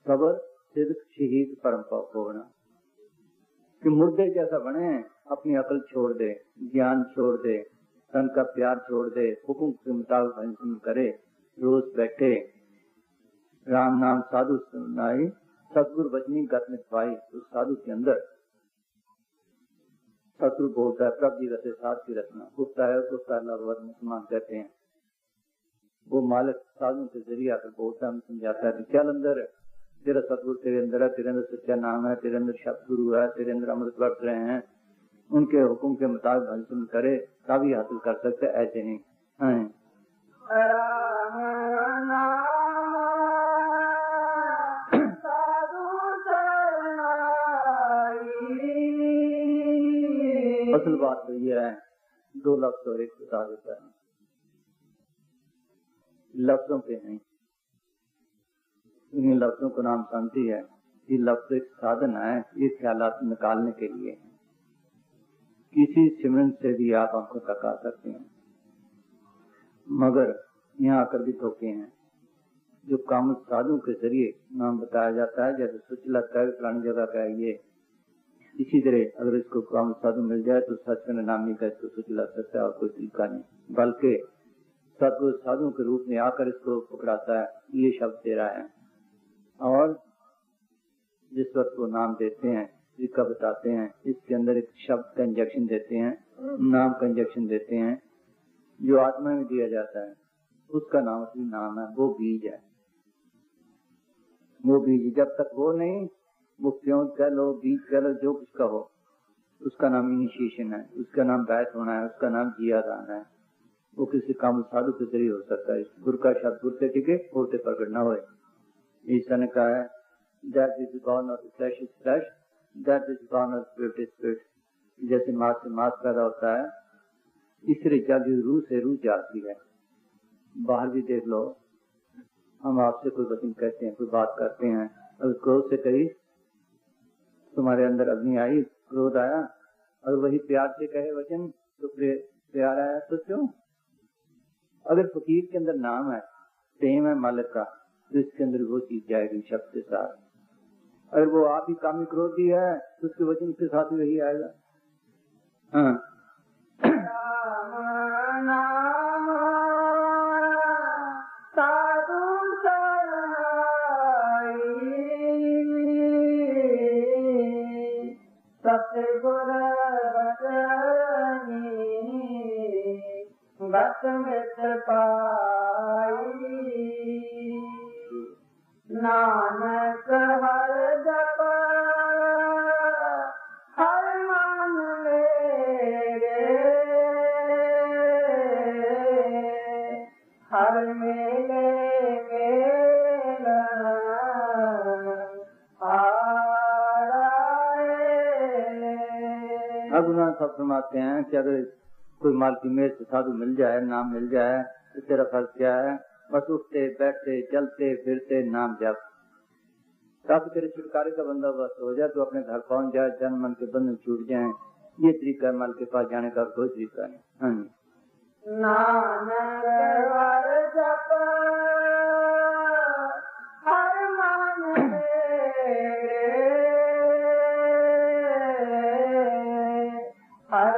सबर सिद्ध शहीद परम पाप होना। कि मुर्दे जैसा बने, अपनी अकल छोड़ दे, ज्ञान छोड़ दे, तन का प्यार छोड़ दे, हुक्म के मुताबिक भजन करे, रोज बैठे राम नाम साधु सुनाई, सतगुरु वचनी गत में पाई। उस साधु के अंदर सतगुरु बोलता है, प्रभ जी रचे साध की रचना, गुप्ता है उसको पहला वर्ग मुसलमान कहते हैं। वो मालिक साधु के जरिए आकर बोलता है, समझाता है, चल अंदर, तेरा सतगुरु तेरे अंदर है, तेरे अंदर सच्चा नाम है, तेरे अंदर शब्द गुरु है, तेरे अंदर अमृत बरस रहे हैं, उनके हुक्म के मुताबिक भजन करे तभी हासिल कर सकते, ऐसे नहीं। राम नाम साधु शरणाई। असल बात तो यह है, दो लफ्ज और एक बता देता है, लफ्जों पे नहीं, इन लफ्जों को नाम शांति है। ये लफ्ज एक साधन है, ये ख्यालात निकालने के लिए। किसी सिमरन से भी आप आंखों तक आ सकते हैं, मगर यहाँ आकर भी धोखे हैं। जो काम साधु के जरिए नाम बताया जाता है, जैसे सोच लगता है फलानी जगह का है ये, इसी तरह अगर इसको काम साधु मिल जाए तो सच में नाम नहीं का इसको सोच लग सकता है और कोई तरीका नहीं, बल्कि सतगुरु साधु के रूप में आकर इसको पकड़ाता है, ये शब्द दे रहा है। और जिस वक्त वो नाम देते हैं, तरीका बताते हैं, इसके अंदर एक शब्द का इंजेक्शन देते हैं, नाम का इंजेक्शन देते हैं, जो आत्मा में दिया जाता है, उसका नाम असली नाम है, वो बीज है। वो बीज जब तक वो नहीं, वो क्यों कह लो, बीज कह लो, जो कुछ का हो, उसका नाम इनिशिएशन है, उसका नाम बैठ होना है, उसका नाम जिया रहना है। वो किसी काम साधु के जरिए हो सकता है। गुरु का शब्द गुरु से टिके, होते प्रकट न होए। ईसा ने कहा है, that is born of flesh is flesh, that is born of spirit is spirit। जैसे मांस से मांस पैदा होता है, इस तरह जागी रूह से रूह जागती है। बाहर भी देख लो, हम आपसे कोई वचन कहते हैं, कोई बात करते हैं, अगर क्रोध से कही तुम्हारे अंदर अग्नि आई, क्रोध आया, और वही प्यार से कहे वचन तो प्यार आया, तो क्यों? अगर फकीर के अंदर नाम है, प्रेम है मालिक का, तो इसके अंदर वो चीज जाएगी शब्द के साथ। अगर वो आप ही कामी क्रोधी है तो उसके वचन के साथ ही वही आएगा। हाँ, राम नाम साधु शरणाई, सतगुरु वचनी गत मित्र पाई। नानक हर जप हर मन मेरे, हर मेले मेलन रघुनाथ साहब फरमाते हैं कि अगर कोई माल की मेज से साधु मिल जाए, नाम मिल जाए, तो तेरा फर्ज क्या है? बस उठते बैठते चलते फिरते नाम जप, ताकि तेरे छुटकारे का बंदोबस्त हो जाए, तो अपने घर पहुंच जाए, जन मन के बंधन छूट जाए। ये तरीका है माल के पास जाने का, कोई तरीका नहीं। हाँ जी, नानक हर जप हर मन मेरे, हर